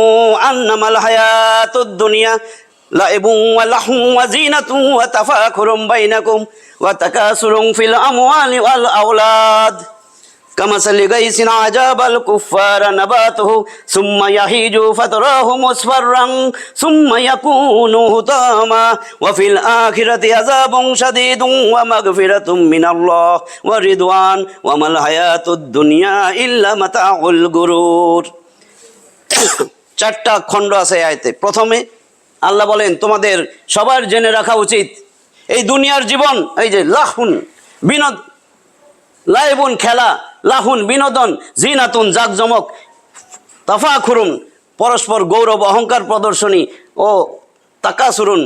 আন্নামাল হায়াতুদ দুনিয়া লাইবুন ওয়া লাহু ওয়া জিনাতুন ওয়া তাফাকুরুম বাইনাকুম ওয়া তাকাসুরুন ফিল আমওয়ালি ওয়াল আওলাদ কামাসালি গাইসিন আজাবাল কুফারা নাবাতুহু সুম্মা ইয়াহিজু ফাতরাহু মুসফাররান সুম্মা ইয়াকুনু হুতামা ওয়া ফিল আখিরাতি আযাবুন শাদীদুন ওয়া মাগফিরাতুম মিনাল্লাহ ওয়া রিদওয়ান ওয়া মাল হায়াতুদ দুনিয়া ইল্লা মাতাউল গুরুর। 4টা খণ্ড আছে আয়াতে। প্রথমে আল্লাহ বলেন তোমাদের সবার জেনে রাখা উচিত এই দুনিয়ার জীবন, এই যে লাহুন বিনোদ, লাইবুন খেলা, লাহুন বিনোদন, জিনাতুন জাকজমক, তাফাখুরুন পরস্পর গৌরব অহংকার প্রদর্শনী, ও তাকাসুরুন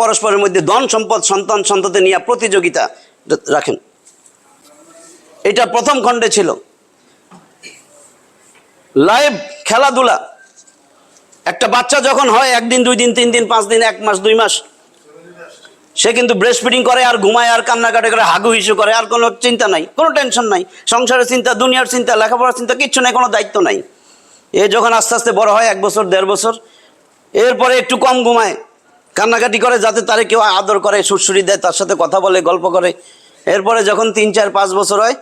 পরস্পরের মধ্যে ধন সম্পদ সন্তান সন্ততি নিয়ে প্রতিযোগিতা রাখেন। এটা প্রথম খণ্ডে ছিল। লাইভ খেলাধুলা, একটা বাচ্চা যখন হয় 1 দিন 2 দিন 3 দিন 5 দিন 1 মাস 2 মাস সে কিন্তু ব্রেস্ট ফিডিং করে আর ঘুমায় আর কান্নাকাটি করে হাগু হিসু করে, আর কোনো চিন্তা নাই, কোনো টেনশন নাই, সংসারের চিন্তা, দুনিয়ার চিন্তা, লেখাপড়ার চিন্তা কিচ্ছু নাই, কোনো দায়িত্ব নাই। এ যখন আস্তে আস্তে বড় হয় 1 বছর 1.5 বছর, এরপরে একটু কম ঘুমায়, কান্নাকাটি করে যাতে তারে কেউ আদর করে, সুরসুরি দেয়, তার সাথে কথা বলে, গল্প করে। এরপরে যখন 3 4 5 বছর হয়,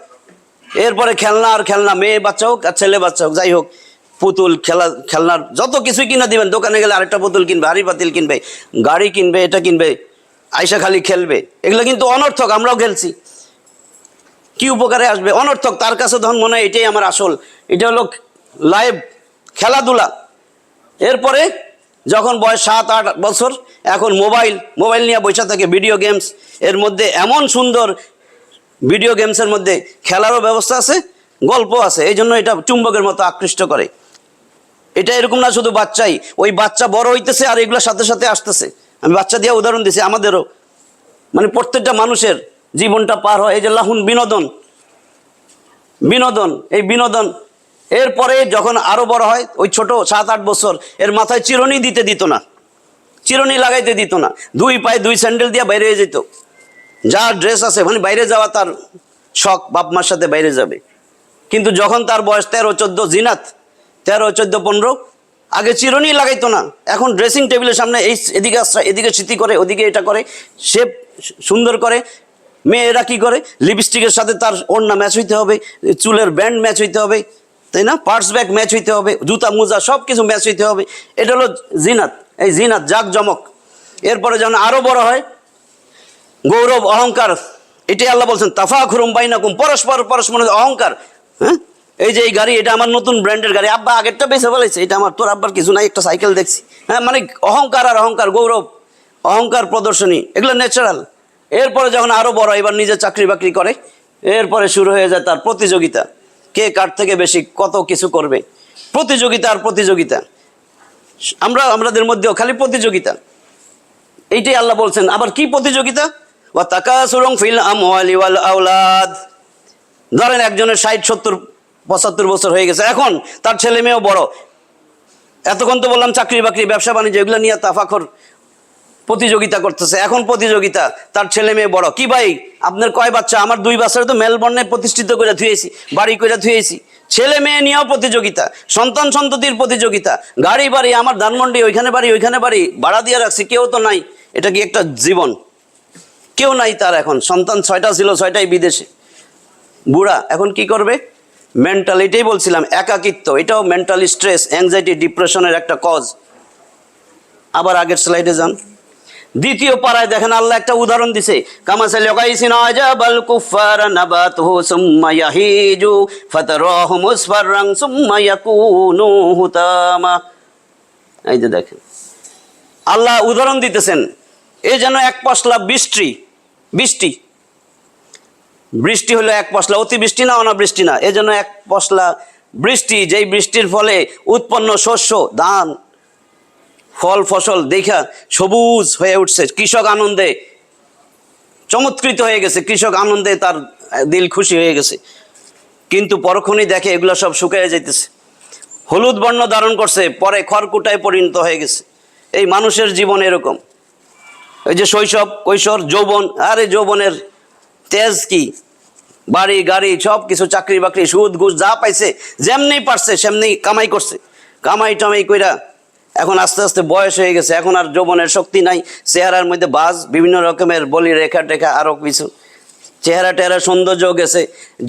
এরপরে খেলনা আর খেলনা, মেয়ে বাচ্চা হোক আর ছেলে বাচ্চা হোক, যাই হোক, পুতুল খেলনার যত কিছুই কিনে দিবেন, দোকানে গেলে আরেকটা পুতুল কিনবে, হাড়ি পাতিল কিনবে, গাড়ি কিনবে, এটা কিনবে, আয়সা খালি খেলবে। এগুলো কিন্তু অনর্থক, আমরাও খেলছি, কি উপকারে আসবে? অনর্থক। তার কাছে তখন মনে হয় এটাই আমার আসল, এটা হলো লাইভ খেলাধুলা। এরপরে যখন বয়স 7 8 বছর, এখন মোবাইল নিয়ে বসে থাকে, ভিডিও গেমস। এর মধ্যে এমন সুন্দর ভিডিও গেমসের মধ্যে খেলারও ব্যবস্থা আছে, গল্প আছে, এই জন্য এটা চুম্বকের মতো আকৃষ্ট করে। এটা এরকম না শুধু বাচ্চাই, ওই বাচ্চা বড় হইতেছে আর এগুলোর সাথে সাথে আসতেছে। আমি বাচ্চা দিয়ে উদাহরণ দিছি, আমাদেরও মানে প্রত্যেকটা মানুষের জীবনটা পার হয় এই যে লাহুন, বিনোদন, এই বিনোদন। এরপরে যখন আরো বড় হয়, ওই ছোট 7 8 বছর, এর মাথায় চিরুনি দিত না, চিরুনি লাগাইতে দিত না, 2 পায়ে 2 স্যান্ডেল দিয়ে বাইরে হয়ে যেত। যার ড্রেস আছে মানে বাইরে যাওয়া তার শখ, বাপ মার সাথে বাইরে যাবে। কিন্তু যখন তার বয়স 13 14, জিনাত 13 14 15, আগে চিরুনি লাগাইতো না, এখন ড্রেসিং টেবিলের সামনে এদিকে আশ্রয়, এদিকে স্মৃতি করে, ওদিকে এটা করে, শেপ সুন্দর করে। মেয়েরা কি করে, লিপস্টিকের সাথে তার ওড়না ম্যাচ হইতে হবে, চুলের ব্যান্ড ম্যাচ হইতে হবে, তাই না, পার্স ব্যাগ ম্যাচ হইতে হবে, জুতা মোজা সব কিছু ম্যাচ হইতে হবে। এটা হলো জিনাত, এই জিনাত জাকজমক। এরপরে যখন আরো বড় হয়, গৌরব অহংকার, এটাই আল্লাহ বলছেন তাফাখুরুম বাইনাকুম, পরস্পর অহংকার। হ্যাঁ, এই যে এই গাড়ি, এটা আমার নতুন ব্র্যান্ডের গাড়ি, আব্বা আগেরটা বেঁচে বলেছে, এটা আমার, তোর আব্বার কিছু নাই, একটা সাইকেল দেখছি। হ্যাঁ, মানে অহংকার আর অহংকার, গৌরব অহংকার প্রদর্শনী, এগুলো ন্যাচারাল। এরপরে যখন আরো বড়, এবার নিজে চাকরি বাকরি করে, এরপরে শুরু হয়ে যায় তার প্রতিযোগিতা, কে কার থেকে বেশি কত কিছু করবে, প্রতিযোগিতা আর প্রতিযোগিতা। আমাদের মধ্যেও খালি প্রতিযোগিতা, এইটাই আল্লাহ বলছেন। আবার কি প্রতিযোগিতা? ওয়া তাকাসুরুন ফিল আমওয়ালি ওয়াল আওলাদ। ধরেন একজনের 60 70 75 বছর হয়ে গেছে, এখন তার ছেলে মেয়েও বড়। এতক্ষণ তো বললাম চাকরি বাকরি, ব্যবসা বাণিজ্য, এগুলো নিয়ে তাফাখর, প্রতিযোগিতা করতেছে। এখন প্রতিযোগিতা, তার ছেলে মেয়ে বড়। কি ভাই, আপনার কয় বাচ্চা? আমার 2 বাচ্চারে তো মেলবর্নে প্রতিষ্ঠিত করে থুয়েছি, বাড়ি করে থুয়েছি। ছেলে মেয়ে নিয়েও প্রতিযোগিতা, সন্তান সন্ততির প্রতিযোগিতা, গাড়ি বাড়ি, আমার ধানমন্ডি, ওইখানে বাড়ি ভাড়া দিয়ে রাখছি, কেউ তো নাই। এটা কি একটা জীবন? কেউ নাই তার। এখন সন্তান 6টা ছিল, 6টাই বিদেশে। বুড়া এখন কি করবে? মেন্টাল, এটাই বলছিলাম, একাকিত্ব, এটাও মেন্টাল স্ট্রেস, অ্যাংজাইটি, ডিপ্রেশনের একটা কজ। আবার আগের স্লাইডে যান। দ্বিতীয় পারায় দেখেন আল্লাহ একটা উদাহরণ দিছে, কামাসাল গাইসিন আজাবাল কুফার নাবাতুহু সুম্মা ইয়াহিজু ফাতারাহু মুসফাররান সুম্মা ইয়াকুনু হুতামা। এই যে দেখেন আল্লাহ উদাহরণ দিতেছেন, এ যেন এক পশলা বৃষ্টি হলো এক পশলা, অতিবৃষ্টি না অনাবৃষ্টি না, এ যেন এক পশলা বৃষ্টি, যেই বৃষ্টির ফলে উৎপন্ন শস্য, ধান, ফল ফসল দেখা সবুজ হয়ে উঠছে, কৃষক আনন্দে চমৎকৃত হয়ে গেছে, কৃষক আনন্দে তার দিল খুশি হয়ে গেছে। কিন্তু পরক্ষণই দেখে এগুলো সব শুকিয়ে যাইতেছে, হলুদ বর্ণ ধারণ করছে, পরে খড়কুটায় পরিণত হয়ে গেছে। এই মানুষের জীবন এরকম। এই যে শৈশব, কৈশোর, যৌবন, আর এই যৌবনের তেজ কি, বাড়ি গাড়ি সব কিছু, চাকরি বাকরি, সুদ ঘুষ যা পাইছে, যেমনি পারছে সেমনি কামাই করছে, কামাই টামাই কইরা এখন আস্তে আস্তে বয়স হয়ে গেছে, এখন আর যৌবনের শক্তি নাই, চেহারার মধ্যে বাজ, বিভিন্ন রকমের বলি রেখা টেখা, আরো কিছু, চেহারা টেহারা সৌন্দর্য গেছে,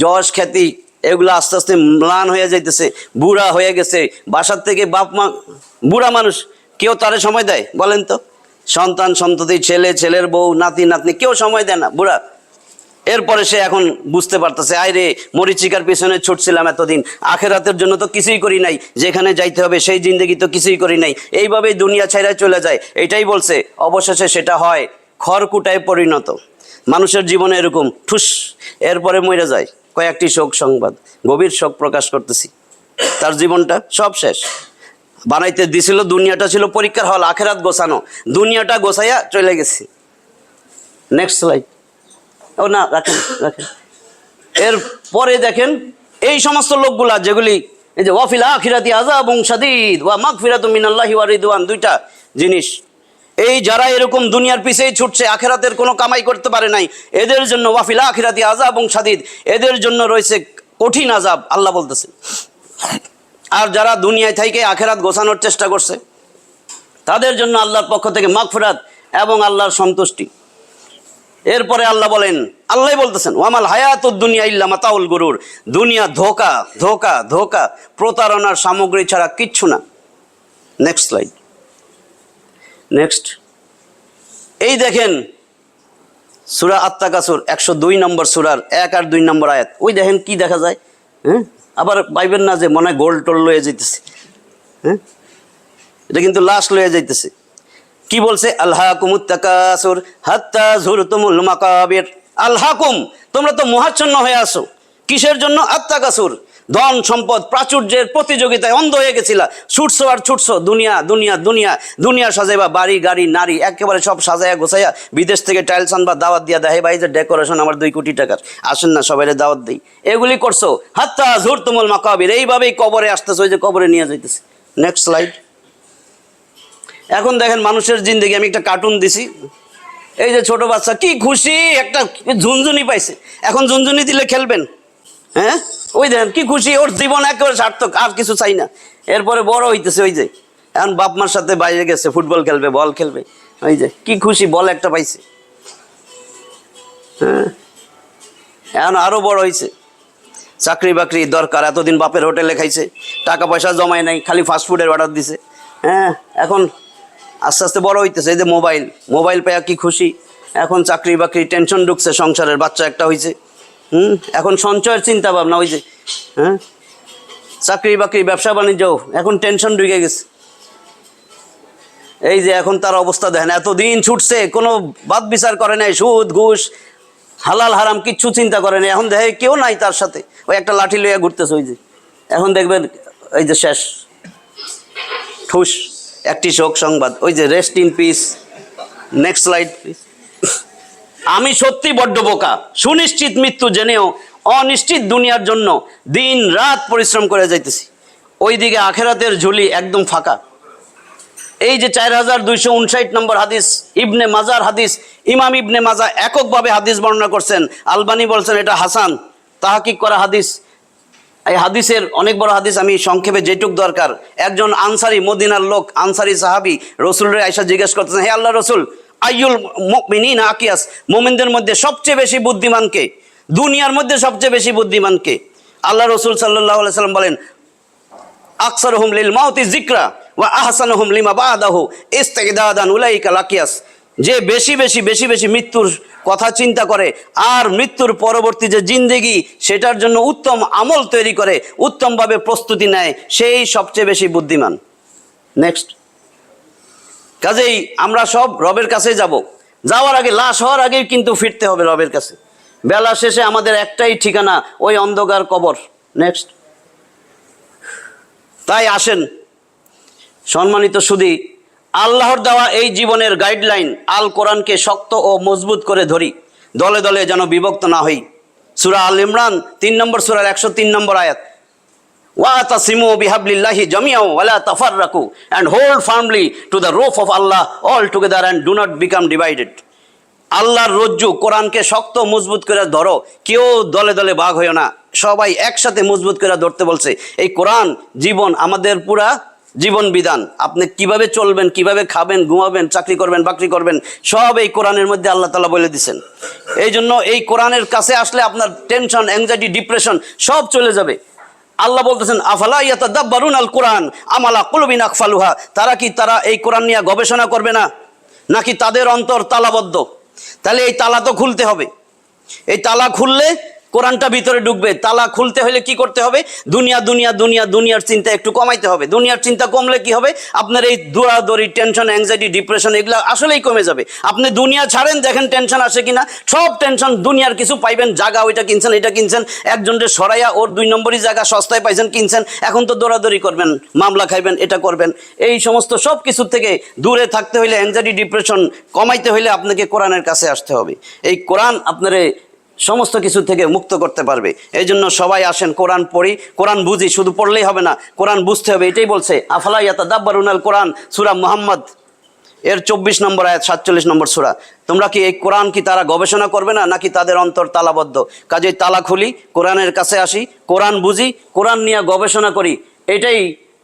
যশ খ্যাতি এগুলো আস্তে আস্তে ম্লান হয়ে যাইতেছে, বুড়া হয়ে গেছে। বাসার থেকে বাপ মা, বুড়া মানুষ, কেউ তারে সময় দেয় বলেন তো? সন্তান সন্ততি, ছেলে, ছেলের বউ, নাতি নাতনি, কেউ সময় দেয় না, বুড়া। এরপরে সে এখন বুঝতে পারতেছে, আয় রে, মরিচিকার পিছনে ছুটছিলাম এতদিন, আখেরাতের জন্য তো কিছুই করি নাই, যেখানে যাইতে হবে সেই জিন্দেগি তো কিছুই করি নাই, এইভাবেই দুনিয়া ছাইরা চলে যায়। এটাই বলছে, অবশেষে সেটা হয় খড়কুটায় পরিণত। মানুষের জীবনে এরকম ঠুস, এরপরে মরে যায়। কয়েকটি শোক সংবাদ, গভীর শোক প্রকাশ করতেছি, তার জীবনটা সব শেষ। বানাইতে দিছিল, দুনিয়াটা ছিল পরীক্ষার হল, আখেরাত গোছানো, দুনিয়াটা গোছাইয়া চলে গেছি। Next slide. ও না, রাখেন। এর পরে দেখেন এই সমস্ত লোকগুলা যেগুলি এই যে ওয়াফিল আখিরাতি আযাবুন শাদীদ ওয়া মাগফিরাতুম মিনাল্লাহি ওয়া রিদওয়ান, দুইটা জিনিস। এই যারা এরকম দুনিয়ার পিছেই ছুটছে, আখিরাতের কোনো কামাই করতে পারে নাই, এদের জন্য ওয়াফিল আখিরাতি আযাবুন শাদীদ, এদের জন্য রয়েছে কঠিন আযাব, আল্লাহ বলতেছেন। আর যারা দুনিয়ায় থেকে আখিরাত গোছানোর চেষ্টা করছে, তাদের জন্য আল্লাহর পক্ষ থেকে মাগফিরাত এবং আল্লাহর সন্তুষ্টি। এরপরে আল্লাহ বলেন, আল্লাহ বলতেছেন ওয়ামাল হায়াতুদ দুনিয়া ইল্লা মাতাউল গুরুর, দুনিয়া ধোঁকা ধোঁকা ধোঁকা, প্রতারণার সামগ্রী ছাড়া কিচ্ছু না। Next slide, next. এই দেখেন সূরা আত-তাকাসুর 102 নম্বর সূরার 1 আর 2 নম্বর আয়াত। ওই দেখেন কি দেখা যায়, হ্যাঁ? আবার পাইবেন না যে মনে হয় গোল্ড টোল লয়ে যাইতেছে, হ্যাঁ? এটা কিন্তু লাশ লয়ে যাইতেছে। কি বলছে? আলহাকুমুত তাকাসুর হাত্তা যুরতুমুল মাকাবির। আলহাকুম, তোমরা তো মোহাচ্ছন্ন হয়ে আসো। কিসের জন্য? আত-তাকাসুর, ধন সম্পদ প্রাচুর্যের প্রতিযোগিতায় অন্ধ হয়ে গেছিলা, ছুটছো আর ছুটছো, দুনিয়া দুনিয়া দুনিয়া দুনিয়া সাজাইবা, বাড়ি গাড়ি নারী একেবারে সব সাজাইয়া গোছাইয়া বিদেশ থেকে টাইলস আনবা, দাওয়াত দিয়া দেয় ভাই যে ডেকোরেশন আমার 2 কোটি টাকার, আসেন না সবাই দাওয়াত দেই, এগুলি করছো। হাত্তা যুরতুমুল মাকাবির, এইভাবেই কবরে আসতেছো, ওই যে কবরে নিয়ে যাইতেছে। Next slide. এখন দেখেন মানুষের জিন্দেগি, আমি একটা কার্টুন দিছি, এই যে ছোট বাচ্চা কি খুশি, একটা ঝুনঝুনি পাইছে, এখন ঝুনঝুনি দিলে খেলবেন, হ্যাঁ? ওই দেখেন কি খুশি, ওর জীবন একেবারে সার্থক, আর কিছু চাই না। এরপরে বড় হইতেছে, ওই যে এখন বাপ মার সাথে বাইরে গেছে, ফুটবল খেলবে, বল খেলবে, ওই যে কি খুশি, বল একটা পাইছে, হ্যাঁ? এখন আরো বড় হয়েছে, চাকরি বাকরি দরকার, এতদিন বাপের হোটেলে খাইছে, টাকা পয়সা জমায় নাই, খালি ফাস্টফুডের অর্ডার দিছে, হ্যাঁ? এখন আস্তে আস্তে বড় হইতেছে, এই যে মোবাইল, মোবাইল পেয়ে কি খুশি, এখন চাকরি বাকরি টেনশন ঢুকছে, সংসারের বাচ্চা একটা হয়েছে, এখন সঞ্চয়ের চিন্তা ভাবনা, ওই যে, হ্যাঁ? চাকরি বাকরি ব্যবসা বাণিজ্য, এখন টেনশন ঢুকে গেছে। এই যে এখন তার অবস্থা দেখেন, এতদিন ছুটছে, কোনো বাদ বিচার করে নাই, সুদ ঘুষ হালাল হারাম কিচ্ছু চিন্তা করে নাই, এখন দেখে কেউ নাই তার সাথে, ওই একটা লাঠি লইয়া ঘুরতেছে, ওই যে এখন দেখবেন এই যে শেষ ঠুস, একটি শোক সংবাদ, ওই যে rest in peace. Next slide please. আমি সত্যি বড্ড বোকা, সুনিশ্চিত মৃত্যু জেনেও অনিশ্চিত দুনিয়ার জন্য দিন রাত পরিশ্রম করে যাইতেছি, ওইদিকে আখেরাতের ঝুলি একদম ফাঁকা। এই যে 4259 নম্বর হাদিস, ইবনে মাজার হাদিস, ইমাম ইবনে মাজা এককভাবে হাদিস বর্ণনা করছেন, আলবানি বলছেন এটা হাসান, তাহকিক করা হাদিস। এই হাদিসের অনেক বড় হাদিস, আমি সংক্ষেপে যেটুক দরকার। একজন আনসারি, মদিনার লোক, আনসারি সাহাবি রসুলের আয়েশা জিজ্ঞেস করতেছেন, হে আল্লাহ রসুল, আইয়ুল মুমিনিনা আকিয়াস, মুমিনদের মধ্যে সবচেয়ে বেশি বুদ্ধিমান কে, দুনিয়ার মধ্যে সবচেয়ে বেশি বুদ্ধিমান কে? আল্লাহ রসুল সাল্লাল্লাহু আলাইহি সাল্লাম বলেন, আকসারুহুম লিল মাউতি যিকরা ওয়া আহসানুহুম লিমা বাদাহু ইস্তিগদাদান উলাইকা লাকিয়াস, যে বেশি বেশি বেশি বেশি মৃত্যুর কথা চিন্তা করে আর মৃত্যুর পরবর্তী যে জিন্দেগি সেটার জন্য উত্তম আমল তৈরি করে, উত্তমভাবে প্রস্তুতি নেয়, সেই সবচেয়ে বেশি বুদ্ধিমান। নেক্সট। কাজেই আমরা সব রবের কাছে যাব, যাওয়ার আগে, লাশ হওয়ার আগেই কিন্তু ফিরতে হবে রবের কাছে। বেলা শেষে আমাদের একটাই ঠিকানা, ওই অন্ধকার কবর। নেক্সট। তাই আসেন সম্মানিত সুধী, আল্লাহর দেওয়া এই জীবনের গাইডলাইন আল কোরআনকে শক্ত ও মজবুত করে ধরি, দলে দলে যেন বিভক্ত না হই। সূরা আল ইমরান 3 নম্বর সূরার 103 নম্বর আয়াত, ওয়াতাসিমু বিহাবলিল্লাহি জামিআ ওয়া লা তাফাররাকু, and hold firmly to the rope of Allah all together and do not become divided। আল্লাহর রজ্জু কোরআনকে শক্ত মজবুত করে ধরো, কেউ দলে দলে ভাগ হইও না, সবাই একসাথে মজবুত করে ধরতে বলছে। এই কোরআন জীবন, আমাদের পুরা জীবন বিধান, আপনি কিভাবে চলবেন, কিভাবে খাবেন, ঘুমাবেন, চাকরি করবেন, বাকরি করবেন, সব এই কোরআনের মধ্যে আল্লাহ তাআলা বলে দিয়েছেন। এই জন্য এই কোরআনের কাছে আসলে আপনার টেনশন, অ্যাংজাইটি, ডিপ্রেশন সব চলে যাবে। আল্লাহ বলতেছেন, আফালা ইয়াতাদাব্বারুন আল কোরআন আম আলা কুলুবিন আকফালুহা, তারা এই কোরআন নিয়ে গবেষণা করবে না, নাকি তাদের অন্তর তালাবদ্ধ? তাহলে এই তালা তো খুলতে হবে, এই তালা খুললে কোরআনটা ভিতরে ঢুকবে। তালা খুলতে হলে কি করতে হবে? দুনিয়ার চিন্তা একটু কমাইতে হবে। দুনিয়ার চিন্তা কমলে কি হবে? আপনার এই দৌড়াদৌড়ি, টেনশন, অ্যাংজাইটি, ডিপ্রেশন এগুলো আসলেই কমে যাবে। আপনি দুনিয়া ছাড়েন, দেখেন টেনশন আসে কিনা। সব টেনশন দুনিয়ার কিছু পাইবেন, জায়গা ওইটা কিনছেন, এটা কিনছেন, একজনের সরাইয়া ওর 2 নম্বরই জায়গা সস্তায় পাইছেন, কিনছেন, এখন তো দৌড়াদৌড়ি করবেন, মামলা খাইবেন, এটা করবেন। এই সমস্ত সব কিছু থেকে দূরে থাকতে হইলে, অ্যাংজাইটি, ডিপ্রেশন কমাইতে হইলে আপনাকে কোরআনের কাছে আসতে হবে। এই কোরআন আপনারে সমস্ত কিছু থেকে মুক্ত করতে পারবে। এই জন্য সবাই আসেন, কোরআন পড়ি, কোরআন বুঝি। শুধু পড়লেই হবে না, কোরআন বুঝতে হবে। এটাই বলছে আফালা ইয়াতাদাব্বারুনাল কোরআন, সূরা মুহাম্মদ এর 24 নম্বর আয়াত, 47 নম্বর সূরা। তোমরা কি এই কোরআন কি তারা গবেষণা করবে না, নাকি তাদের অন্তর তালাবদ্ধ? কাজেই তালা খুলি, কোরআনের কাছে আসি, কোরআন বুঝি, কোরআন নিয়ে গবেষণা করি। এটাই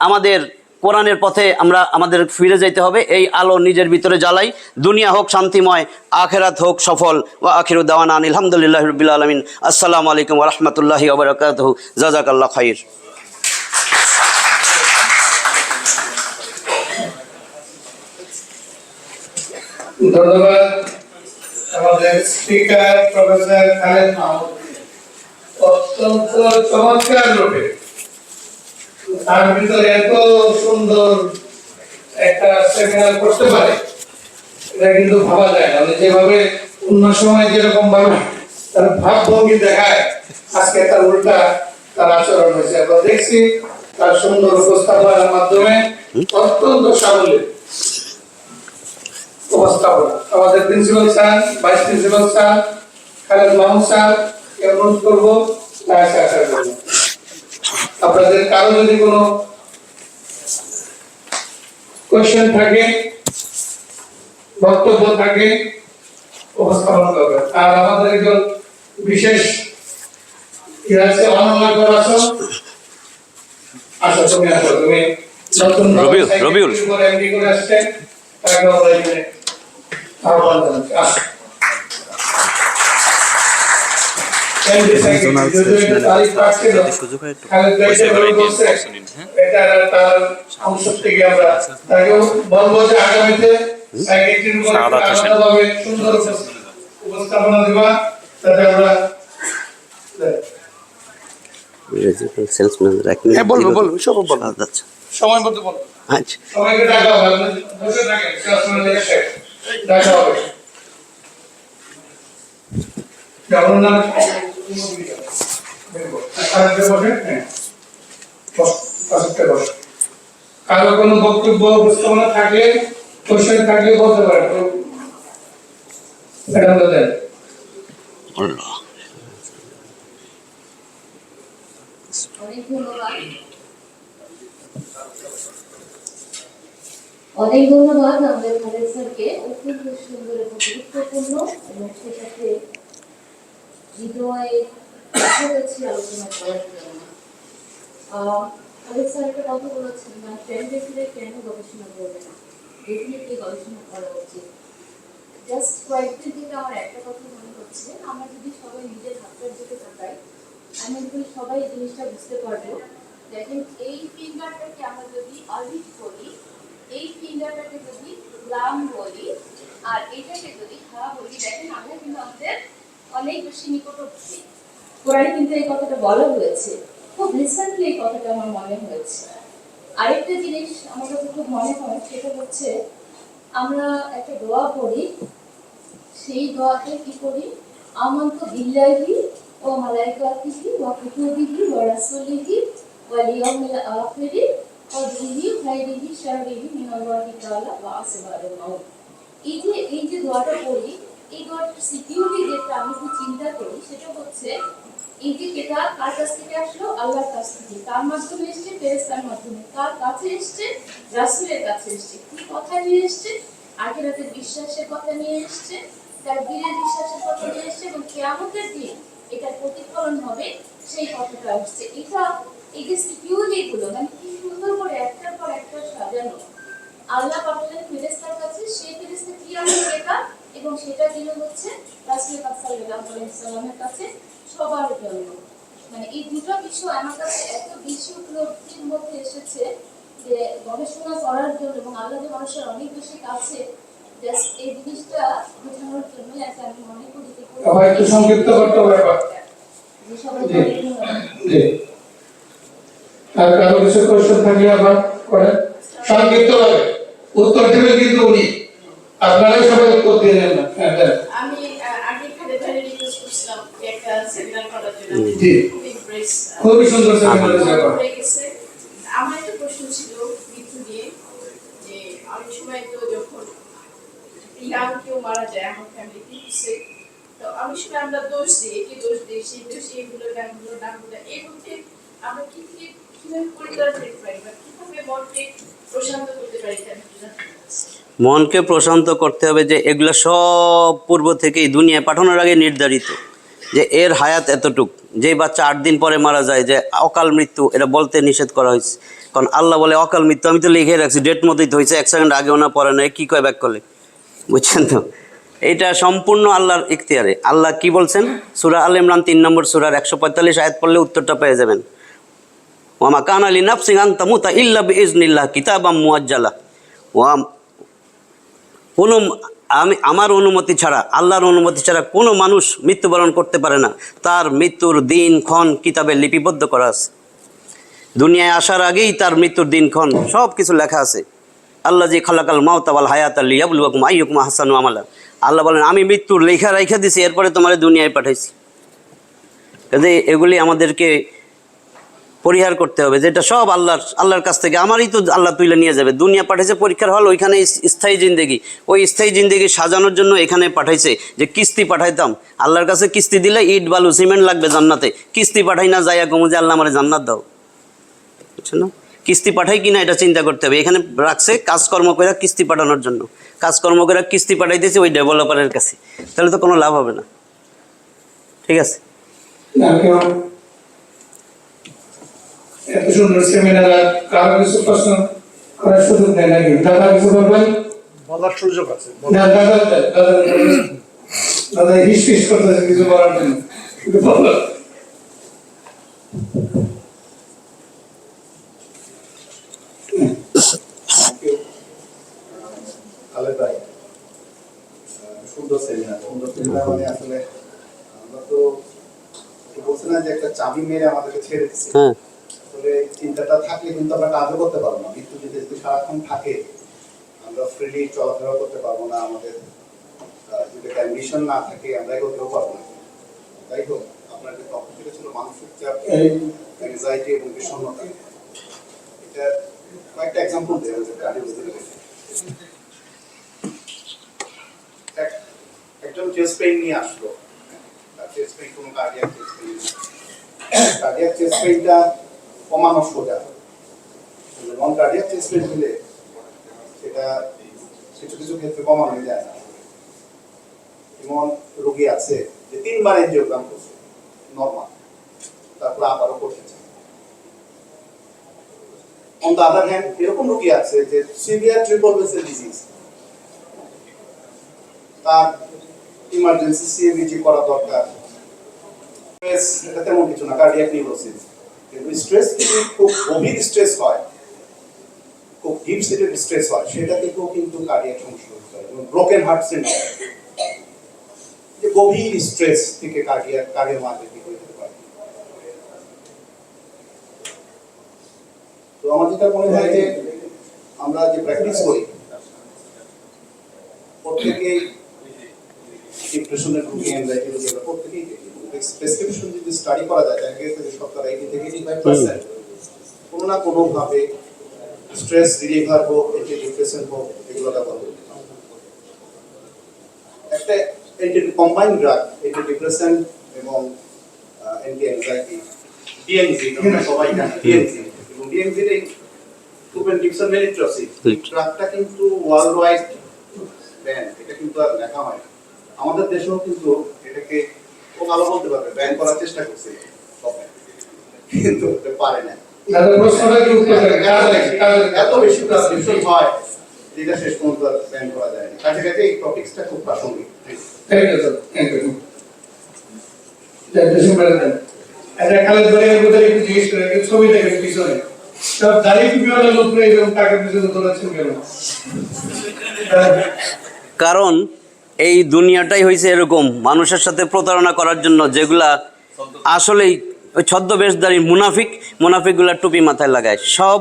আমাদের কোরআনের পথে আমরা আমাদের ফিরে যেতে হবে। এই আলো নিজের ভিতরে জ্বালাই, দুনিয়া হোক শান্তিময়, আখেরাত হোক সফল। ওয়া আখিরু দাওয়ানা আলহামদুলিল্লাহি রাব্বিল আলামিন। আসসালামু আলাইকুম ওয়া রাহমাতুল্লাহি ওয়া বারাকাতুহু। জাযাকাল্লাহু খাইর। ধন্যবাদ আমাদের স্পিকার প্রফেসর খালেদ মাহমুদ। অত্যন্ত চমৎকার রূপে তার ভিতরে এত সুন্দর একটা সেমিনার করতে পারে, এটা কিন্তু ভাবা যায় না। যেভাবে অন্য সময় যেরকম ভাবে তার ভাবভঙ্গি দেখায়, আজকে তার উল্টা তার আচরণ হয়েছে। আমরা দেখছি তার সুন্দর উপস্থাপনার মাধ্যমে অত্যন্ত সাবলীল উপস্থাপনা। আমাদের principal sir, vice principal sir, Khaled Mahmud sir অনুরোধ করবো আসার জন্য। আপনাদের কারো যদি কোনো কোয়েশ্চেন থাকে, বক্তব্য থাকে, উপস্থাপন করবেন। আর আমাদের একজন বিশেষ অনন্যকর আসো, তুমি আসো, তুমি নতুন রবিউল এমডি করে আসছে, তাকে আমরা এখানে আহ্বান জানাচ্ছি। আসো। উপস্থাপনা দিবা, তাতে আমরা সময় মতো বলবো। আচ্ছা, সবাইকে ডাকা হবে, বসে থাকেন, ডাকা হবে। যেমন না কারো কোনো বক্তব্য উপস্থাপনা থাকলে, কোশ্চেন থাকলে বলতে পারেন। অনেক ধন্যবাদ আমাদের খালেদ স্যারকে। অত্যন্ত সুন্দর এবং গুরুত্বপূর্ণ এবং সে সাথে হৃদয়ের কাছাকাছি আলোচনা করার জন্য। খালেদ স্যার একটা কথা বলেছেন, মানে ট্রেন্ডে কেন গবেষণা করবে না, ডেফিনেটলি গবেষণা করা উচিত। জাস্ট কয়েকদিন থেকে আমার একটা কথা মনে হচ্ছে, আমরা যদি সবাই নিজের হাতের দিকে তাকাই, আমি কিন্তু সবাই এই জিনিসটা বুঝতে পারবো। দেখেন, এই ফিঙ্গারটাকে আমরা যদি অলিভ বলি, এই ফিঙ্গারটাকে যদি লাম বলি, আর এটাকে যদি হা বলি, দেখেন আমরা কিন্তু আমাদের অনেক বেশি নিকটবর্তী। কোরআনে কিন্তু এই কথাটা বলা হয়েছে, খুব রিসেন্টলি এই কথাটা আমার মনে হয়েছে। আরেকটা জিনিস আমার কাছে খুব মনে হয়, সেটা হচ্ছে আমরা একটা দোয়া পড়ি, সেই দোয়াতে কি করি, আমানতু বিল্লাহি ওয়া মালাইকাতিহি ওয়া কুতুবিহি ওয়া রাসূলিহি ওয়াল ইয়াউমিল আখিরি ওয়া দিহি খাইরিহি শাররিহি মিনাল্লাহি তাআলা ওয়া আসবারুল মাউত। এই যে দোয়াটা পড়ি, এই দোয়াটার সিকিউরিটি যেটা আমি একটু চিন্তা করি, সেটা হচ্ছে এই যে এটা কার কাছ থেকে আসলো, আল্লাহর কাছ থেকে। কার মাধ্যমে এসছে? ফেরেশতার মাধ্যমে। কার কাছে এসছে? রাসূলের কাছে এসছে। কি কথা নিয়ে এসছে? আখিরাতের বিশ্বাসের কথা নিয়ে এসছে, তার দিনের বিশ্বাসের কথা নিয়ে এসছে, এবং কিয়ামতের দিন এটার প্রতিফলন হবে সেই কথাটা আসছে। এটা এই যে সিকিউরিটি গুলো, মানে কি সুন্দর করে একটার পর একটা সাজানো। আল্লাহ পাঠালেন ফেরেশতার কাছে, সেই ফেরেশতা কি আমাদের এটা, এবং সেটা দিল হচ্ছে রাসূল পাক সাল্লাল্লাহু আলাইহি ওয়াসাল্লামের কাছে সবার জন্য। মানে এই দুটো বিষয় আমার কাছে এত বেশি উপলব্ধির মধ্যে এসেছে যে গবেষণা করার জন্য, এবং আল্লাহ যে মানুষের অনেক বেশি কাছে, জাস্ট এই জিনিসটা বোঝানোর জন্যই আছে। আমি মনে করি যে একটু সংক্ষিপ্ত করতে ব্যাপার। জি, আর কারো কিছু কোশ্চেন থাকলে আবার করেন সংক্ষিপ্ত ভাবে উত্তর দিবেন, কিন্তু উনি আপনারাই সবাই উত্তর দিয়ে নেন না। আমি আগে খালেদ ভাইয়ের রিকোয়েস্ট করছিলাম একটা সেমিনার করার জন্য। জি, খুবই সুন্দর সেমিনার হয়ে গেছে। আমার একটা প্রশ্ন ছিল মৃত্যু নিয়ে, যে অনেক সময় তো যখন ইয়াং কেউ মারা যায় আমার ফ্যামিলিতে, তো আমি অনেক সময় আমরা দোষ দিই, একে দোষ দিই, সেই দোষ এইগুলো ব্যাংকগুলো ডাকগুলো এর মধ্যে আমরা কি থেকে কিভাবে পরিত্রাণ পেতে পারি বা কিভাবে মনকে প্রশান্ত করতে পারি এটা আমি একটু জানতে চাচ্ছি। মনকে প্রশান্ত করতে হবে যে এগুলো সব পূর্ব থেকেই দুনিয়ায় পাঠানোর আগে নির্ধারিত, যে এর হায়াত এতটুক। যেই বাচ্চা 8 দিন পরে মারা যায়, যে অকাল মৃত্যু, এটা বলতে নিষেধ করা হয়েছে। কারণ আল্লাহ বলে অকাল মৃত্যু, আমি তো লিখে রাখছি, ডেট মতোই তো হয়েছে, 1 সেকেন্ড আগেও না পরে না, কী কয় ব্যাক করলে, বুঝছেন তো? এটা সম্পূর্ণ আল্লাহর ইখতিয়ারে। আল্লাহ কি বলছেন? সূরা আল ইমরান 3 নম্বর সূরার 145 আয়াত পড়লে উত্তরটা পেয়ে যাবেন। ওয়ামা কানা লিনাফসিন আন তামুতা ইল্লা বিইজনিল্লাহ কিতাবাম মুআজ্জালা। কোনো আমার অনুমতি ছাড়া, আল্লাহর অনুমতি ছাড়া কোনো মানুষ মৃত্যুবরণ করতে পারে না। তার মৃত্যুর দিন ক্ষণ কিতাবে লিপিবদ্ধ করা আছে। দুনিয়ায় আসার আগেই তার মৃত্যুর দিন ক্ষণ সব কিছু লেখা আছে। আল্লাহ জি খালাকাল মাউতা ওয়াল হায়াতা লিয়াবলুয়াকুম আইয়ুকুম আহসানু আমালা। আল্লাহ বলেন আমি মৃত্যুর লেখা রাইখা দিছি, এরপরে তোমার দুনিয়ায় পাঠাইছি। কাজে এগুলি আমাদেরকে পরিহার করতে হবে, যেটা সব আল্লাহর কাছ থেকে, আমারই তো আল্লাহ তুলে নিয়ে যাবে। দুনিয়া পাঠাইছে পরীক্ষার হল, ওইখানে স্থায়ী জিন্দেগি, ওই স্থায়ী জিন্দেগি সাজানোর জন্য এখানে পাঠাইছে। যে কিস্তি পাঠাইতাম, আল্লাহর কাছে কিস্তি দিলে ইট বালু সিমেন্ট লাগবে জান্নাতে, কিস্তি পাঠাই না যাইয়া কমু যে আল্লাহ আমার জান্নাত দাও, বুঝছো না? কিস্তি পাঠাই কিনা এটা চিন্তা করতে হবে। এখানে রাখছে কাজকর্ম করে কিস্তি পাঠানোর জন্য, কাজকর্ম করে কিস্তি পাঠাইতেছে ওই ডেভেলপারের কাছে, তাহলে তো কোনো লাভ হবে না। ঠিক আছে, এত সুন্দর সেমিনার, কারো কিছু প্রশ্ন করার সুযোগ দেয় নাকি? দাদা কিছু বলবেন? বলার সুযোগ আছে। না, দাদা হিস ফিস করতেছে কিছু বলার জন্য, একটু বলো। খালেদ ভাই, সুন্দর সেমিনার মানে আসলে আমরা তো বলছি না যে একটা চাবি মেরে আমাদেরকে ছেড়ে দিচ্ছে। হ্যাঁ, আসলে চিন্তাটা থাকলে কিন্তু আমরা কাজও করতে পারবো না। মৃত্যু যদি সারাক্ষণ থাকে আমরা ফ্রিলি চলাফেরা করতে পারবো না, আমাদের যদি কন্ডিশন না থাকে আমরা এগোতেও পারবো না। তাই হোক, আপনার যে পক্ষ থেকে ছিল মানসিক চাপ, অ্যাংজাইটি এবং বিষণ্ণতা, এটা কয়েকটা এক্সাম্পল দেওয়া হয়েছে কার্ডিওলজিতে। একজন চেস্ট পেইন নিয়ে আসলো, চেস্ট পেইন কোনো cardiac chest pain, cardiac chest পেইনটা কমানো সোজা, নন কার্ডিয়াক চেস্ট পেইন হলে সেটা কিছু কিছু ক্ষেত্রে কমানো যায় না। এমন রোগী আছে যে 3 বার এনজিওগ্রাম করছে নরমাল, তারপর আবারও করতেছে। অন দ্য আদার হ্যান্ড এরকম রোগী আছে যে সিভিয়ার ট্রিপল ভেসেল ডিজিজ, তার ইমার্জেন্সি সিএবিজি করা দরকার। স্ট্রেস এটা তেমন কিছু না, কার্ডিয়াক নিউরোসিস। কিন্তু স্ট্রেস যদি খুব গভীর স্ট্রেস হয়, খুব ডিপ সিটেড স্ট্রেস হয়, সেটা থেকেও কিন্তু কার্ডিয়াক সমস্যা হতে পারে। ব্রোকেন হার্ট সিনড্রোম, যে গভীর স্ট্রেস থেকে কার্ডিওমায়োপ্যাথি হয়ে যেতে পারে। তো আমার যেটা মনে হয় যে আমরা যে প্র্যাকটিস করি প্রত্যেকেই ডিপ্রেশনের রোগী, অ্যাংজাইটি রোগী, প্রত্যেকেই প্রেসক্রিপশন যদি স্টাডি করা যায় দেখা গেছে যে 80 থেকে 85% কোনো না কোনো ভাবে স্ট্রেস রিলিভার হোক, এন্টি ডিপ্রেশন হোক, এগুলো ব্যবহার করতে হবে। একটা anti combined drug, anti depression এবং অ্যান্টি অ্যাংজাইটি, ডিএনজি, আমরা সবাই জানি ডিএনজি, এবং ডিএনজি এর টুপেন্টিক্সন মেলিট্রোসিড ড্রাগটা কিন্তু ওয়ার্ল্ড ওয়াইড ব্যান, এটা কিন্তু আর লেখা হয় না। আমাদের দেশেও কিন্তু এটাকে খুব ভালো বলতে পারবে ব্যান করার চেষ্টা করছে কিন্তু পারে না। এত বেশি প্রেসক্রিপশন হয় যেটা শেষ পর্যন্ত ব্যান করা যায় না। কাছে কাছে এই টপিকসটা খুব প্রাসঙ্গিক। Thank you sir, thank you. এটা খালেদ ভাই এর মধ্যে একটু জিজ্ঞেস করে, ছবি দেখেন পিছনে সব দাঁড়িয়ে টুপিওয়ালা লোক এরকম টাকা পিছনে দৌড়াচ্ছেন কেন? কারণ এই দুনিয়াটাই হয়েছে এরকম, মানুষের সাথে প্রতারণা করার জন্য, যেগুলা আসলেই ওই ছদ্মবেশধারী মুনাফিকগুলা টুপি মাথায় লাগায়, সব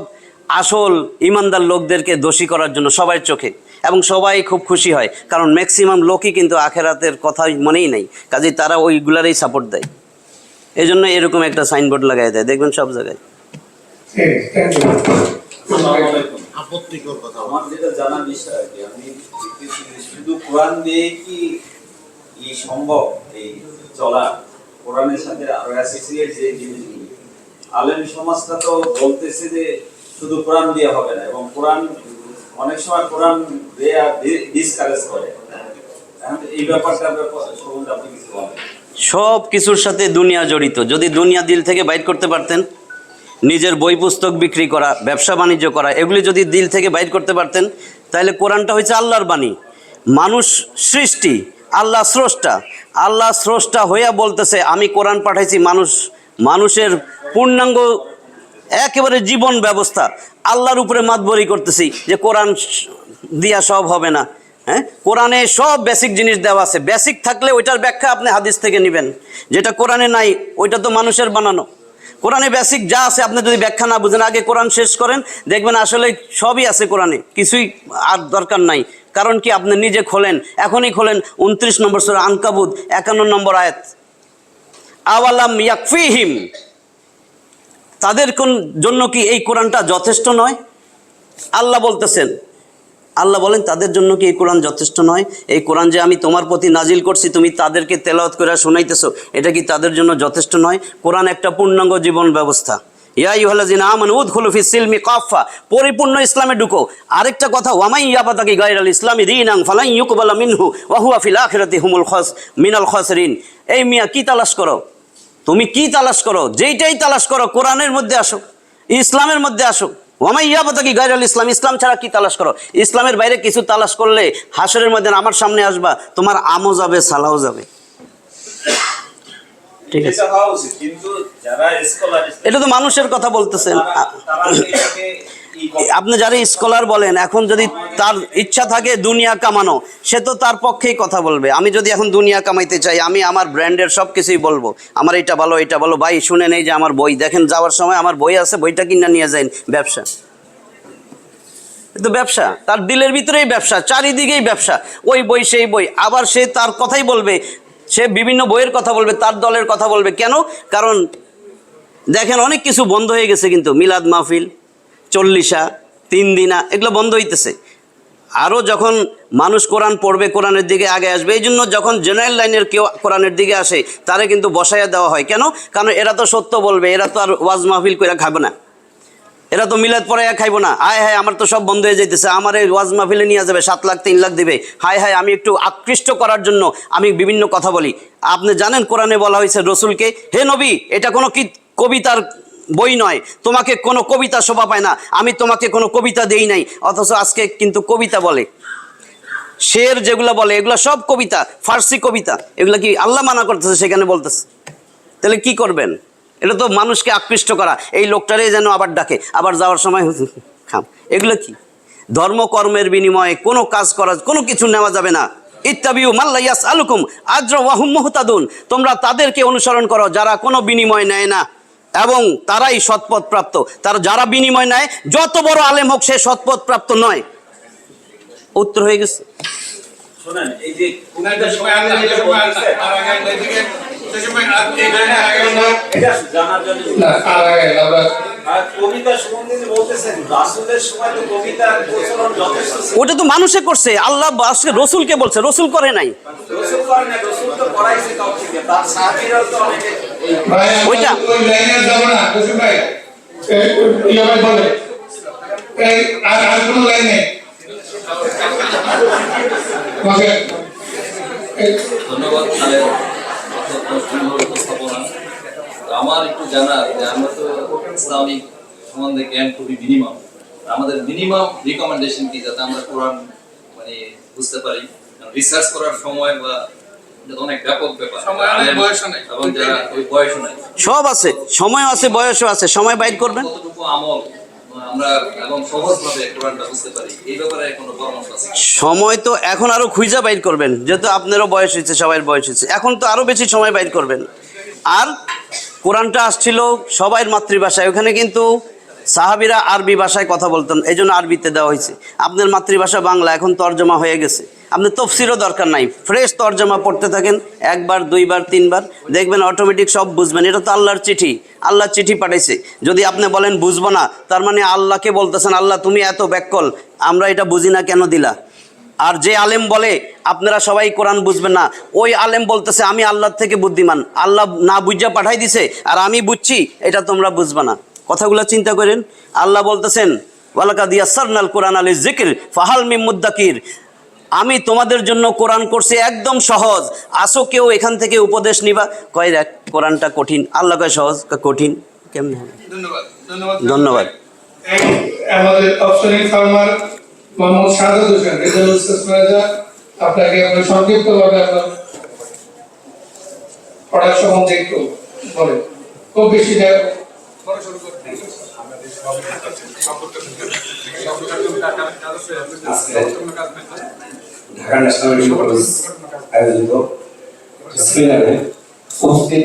আসল ইমানদার লোকদেরকে দোষী করার জন্য সবার চোখে, এবং সবাই খুব খুশি হয়, কারণ ম্যাক্সিমাম লোকই কিন্তু আখেরাতের কথা মনেই নাই, কাজেই তারা ওইগুলারই সাপোর্ট দেয়। এই জন্য এরকম একটা সাইনবোর্ড লাগাই দেয়, দেখবেন সব জায়গায়। আপত্তিকর কথা আমার যেটা জানার বিষয় আর কি, আমি শুধু কোরআন দিয়ে কি কি সম্ভব এই চলা কোরআনের সাথে আরো অ্যাসোসিয়েট যে জিনিসগুলি? আলেম সমাজটা তো বলতেছে যে শুধু কোরআন দিয়ে হবে না, এবং কোরআন অনেক সময় কোরআন ডিসকারেজ করে। এখন এই ব্যাপারটা সম্বন্ধে আপনি কিছু বলেন। সব কিছুর সাথে দুনিয়া জড়িত। যদি দুনিয়া দিল থেকে বাইর করতে পারতেন, নিজের বই পুস্তক বিক্রি করা, ব্যবসা বাণিজ্য করা, এগুলি যদি দিল থেকে বাইর করতে পারতেন, তাহলে কোরআনটা হচ্ছে আল্লাহর বাণী। মানুষ সৃষ্টি, আল্লাহ স্রষ্টা। আল্লাহ স্রষ্টা হইয়া বলতেছে আমি কোরআন পাঠাইছি মানুষের পূর্ণাঙ্গ একেবারে জীবন ব্যবস্থা আল্লাহর উপরে মাতবরি করতেছি যে কোরআন দিয়া সব হবে না। হ্যাঁ, কোরআনে সব বেসিক জিনিস দেওয়া আছে। বেসিক থাকলে ওইটার ব্যাখ্যা আপনি হাদিস থেকে নেবেন, যেটা কোরআনে নাই ওইটা তো মানুষের বানানো। কোরআনে বেসিক যা আছে আপনি যদি ব্যাখ্যা না বুঝেন, আগে কোরআন শেষ করেন, দেখবেন আসলে সবই আছে কোরআনে, কিছুই আর দরকার নাই। কারণ কি, আপনি নিজে খোলেন, এখনই খোলেন 29 নম্বর সূরা আনকাবুত 51 নম্বর আয়াত। আওয়ালাম ইয়াকফিহিম, তাদের জন্য কি এই কোরআনটা যথেষ্ট নয়? আল্লাহ বলতেছেন, আল্লাহ বলেন তাদের জন্য কি এই কোরআন যথেষ্ট নয়? এই কোরআন যে আমি তোমার প্রতি নাজিল করছি, তুমি তাদেরকে তেলাওয়াত করে শোনাইতেছো, এটা কি তাদের জন্য যথেষ্ট নয়? কোরআন একটা পূর্ণাঙ্গ জীবন ব্যবস্থা। ইয়া আইয়ুহাল্লাযিনা আমানু উদখুলু ফিস সিলমি কাফা, পরিপূর্ণ ইসলামে ঢুকো। আরেকটা কথা, ওয়ামাই ইয়াবতাগি গায়রাল ইসলামি দীনান ফালান ইউকবালা মিনহু ওয়া হুয়া ফিল আখিরাতি হুমুল মিনাল খাসিরিন। এই মিয়া কি তালাশ করো? তুমি কি তালাশ করো? যেইটাই তালাশ করো কোরআনের মধ্যে আসো, ইসলামের মধ্যে আসো। ওয়ামাই ইয়াবতাগি গায়রাল ইসলাম, ইসলাম ছাড়া কি তালাশ করো? ইসলামের বাইরে কিছু তালাশ করলে হাসরের মধ্যে আমার সামনে আসবা, তোমার আমও যাবে, সালাও যাবে। ঠিক আছে, এটা হওয়া উচিত, কিন্তু যারা স্কলার, এটা তো মানুষের কথা বলতেছেন তারা এটাকে আপনি। যারা স্কলার বলেন, এখন যদি তার ইচ্ছা থাকে দুনিয়া কামানো, সে তো তার পক্ষেই কথা বলবে। আমি যদি এখন দুনিয়া কামাইতে চাই, আমি আমার ব্র্যান্ডের সব কিছুই বলবো, আমার এটা ভালো, এটা ভালো। ভাই শুনে নেই যে আমার বই দেখেন, যাওয়ার সময় আমার বই আছে, বইটা কিনে নিয়ে যান। ব্যবসা, তো ব্যবসা, তার দিলের ভিতরেই ব্যবসা, চারিদিকেই ব্যবসা, ওই বই সেই বই। আবার সে তার কথাই বলবে, সে বিভিন্ন বইয়ের কথা বলবে, তার দলের কথা বলবে। কেন? কারণ দেখেন অনেক কিছু বন্ধ হয়ে গেছে, কিন্তু মিলাদ মাহফিল, 40 3 দিনা, এগুলো বন্ধ হইতেছে। আরও যখন মানুষ কোরআন পড়বে, কোরআনের দিকে আগে আসবে। এই জন্য যখন জেনারেল লাইনের কেউ কোরআনের দিকে আসে, তারা কিন্তু বসাইয়া দেওয়া হয়। কেন? কারণ এরা তো সত্য বলবে, এরা তো আর ওয়াজ মাহফিল করে খাবে না, এরা তো মিলাদ পড়াইয়া খাইব না। হায় হায় আমার তো সব বন্ধ হয়ে যাইতেছে, আমার এই ওয়াজ মাহফিলে নিয়ে যাবে 7 লাখ 3 লাখ দেবে। হায় হায়, আমি একটু আকৃষ্ট করার জন্য আমি বিভিন্ন কথা বলি। আপনি জানেন কোরআনে বলা হয়েছে রসুলকে, হে নবী, এটা কোনো কি কবিতার বই নয়, তোমাকে কোনো কবিতা শোভা পায় না, আমি তোমাকে কোনো কবিতা দেই নাই। অথচ আজকে কিন্তু কবিতা বলে, শের যেগুলো বলে এগুলো সব কবিতা, ফার্সি কবিতা। এগুলো কি আল্লাহ মানা করতেছে? সেখানে বলতেছে। তাহলে কি করবেন? এটা তো মানুষকে আকৃষ্ট করা। এই লোকটারে যেন আবার ডাকে, আবার যাওয়ার সময় খাম। এগুলো কি? ধর্মকর্মের বিনিময়ে কোনো কাজ করা, কোনো কিছু নেওয়া যাবে না। ইত্তাবিউ মাল্লা ইয়াসআলুকুম আজরা ওয়া হুম মুহতাদুন, তোমরা তাদেরকে অনুসরণ করো যারা কোনো বিনিময় নেয় না, এবং তারাই সৎপথ প্রাপ্ত। তারা যারা বিনিময় নেয়, যত বড় আলেম হোক, সে সৎপথ প্রাপ্ত নয়। উত্তর হয়ে গেছে। শোনেন, এই যে উনাদের সময় আর আগে আর আগে এদিকে সে সময় আর এটা জানার জন্য না, আর আগে আমরা আর কবিতা সম্বন্ধে যে বলতেছেন, রাসূলের সময় তো কবিতার প্রচলন যথেষ্ট ছিল। ওটা তো মানুষে করছে, আল্লাহ আজকে রসুলকে বলছে, রসুল করে নাই। রসূল করেন না, রসূল তো পড়াইছে কাউকে, তার সাহাবীরাও তো অনেকে ভাই ওইটা ওই লাইনে যাব না বসুন ভাই। এই ভাই বলে এই আর কোন লাইন নেই। ওকে, ধন্যবাদ তাহলে উপস্থাপনা। আমার একটু জানা যে আমরা তো ইসলামিক সম্বন্ধে জ্ঞান খুবই মিনিমাম, আমাদের মিনিমাম রিকমেন্ডেশন কি যাতে আমরা কোরআন মানে বুঝতে পারি। রিসার্চ করার সময় বা এটা অনেক ব্যাপক ব্যাপার, সময় নাই, বয়সও নাই। এবং যারা ওই বয়সও নাই, সব আছে, সময় আছে, বয়সও আছে, সময় বাইর করবেন। কতটুকু আমল আমরা এবং সহজভাবে কোরআনটা বুঝতে পারি, এই ব্যাপারে কোনো পরামর্শ আছে? সময় তো এখন আরো খুঁজা বাইর করবেন, যেহেতু আপনারও বয়স হয়েছে, সবাই বয়স হয়েছে, এখন তো আরো বেশি সময় বাইর করবেন। আর কোরআনটা আসছিল সবাই মাতৃভাষায়, ওখানে কিন্তু সাহাবীরা আরবি ভাষায় কথা বলতেন, এই জন্য আরবিতে দেওয়া হয়েছে। আপনার মাতৃভাষা বাংলা, এখন তর্জমা হয়ে গেছে, আপনি তফসিরও দরকার নাই, ফ্রেশ তর্জমা পড়তে থাকেন, 1 বার 2 বার 3 বার, দেখবেন অটোমেটিক সব বুঝবেন। এটা তো আল্লাহর চিঠি, আল্লাহ চিঠি পাঠাইছে। যদি আপনি বলেন বুঝবো না, তার মানে আল্লাহকে বলতেছেন, আল্লাহ তুমি এত ব্যাককল, আমরা এটা বুঝি না কেন দিলা? আর যে আলেম বলে আপনারা সবাই কোরআন বুঝবেন না, ওই আলেম বলতেছে আমি আল্লাহর থেকে বুদ্ধিমান, আল্লাহ না বুঝা পাঠাই দিছে আর আমি বুঝছি, এটা তোমরা বুঝবে না। কথাগুলো চিন্তা করেন। আল্লাহ বলতেছেন ওয়ালাকাদ ইয়াসসারনাল কোরআন আলিজ যিকর ফাহাল মিন মুদ্দাকির, আমি তোমাদের জন্য কোরআন করছি একদম সহজ, আসো কেউ এখান থেকে উপদেশ নিবা। কয় দেখ কোরআনটা কঠিন, আল্লাহ কয় সহজ, কয় কঠিন, কেমনে হবে? ধন্যবাদ ধন্যবাদ ধন্যবাদ। আমাদের অপশনিং farmer Mohammad Shahadat Hossain, regional sales manager, আপনাকে আমরা সংক্ষিপ্তভাবে আপনার প্রোডাক্ট সম্বন্ধে একটু বলেন, খুব বেশি ঢাকা ন্যাশনাল মেডিকেল কলেজ আয়োজিত সেমিনারে উপস্থিত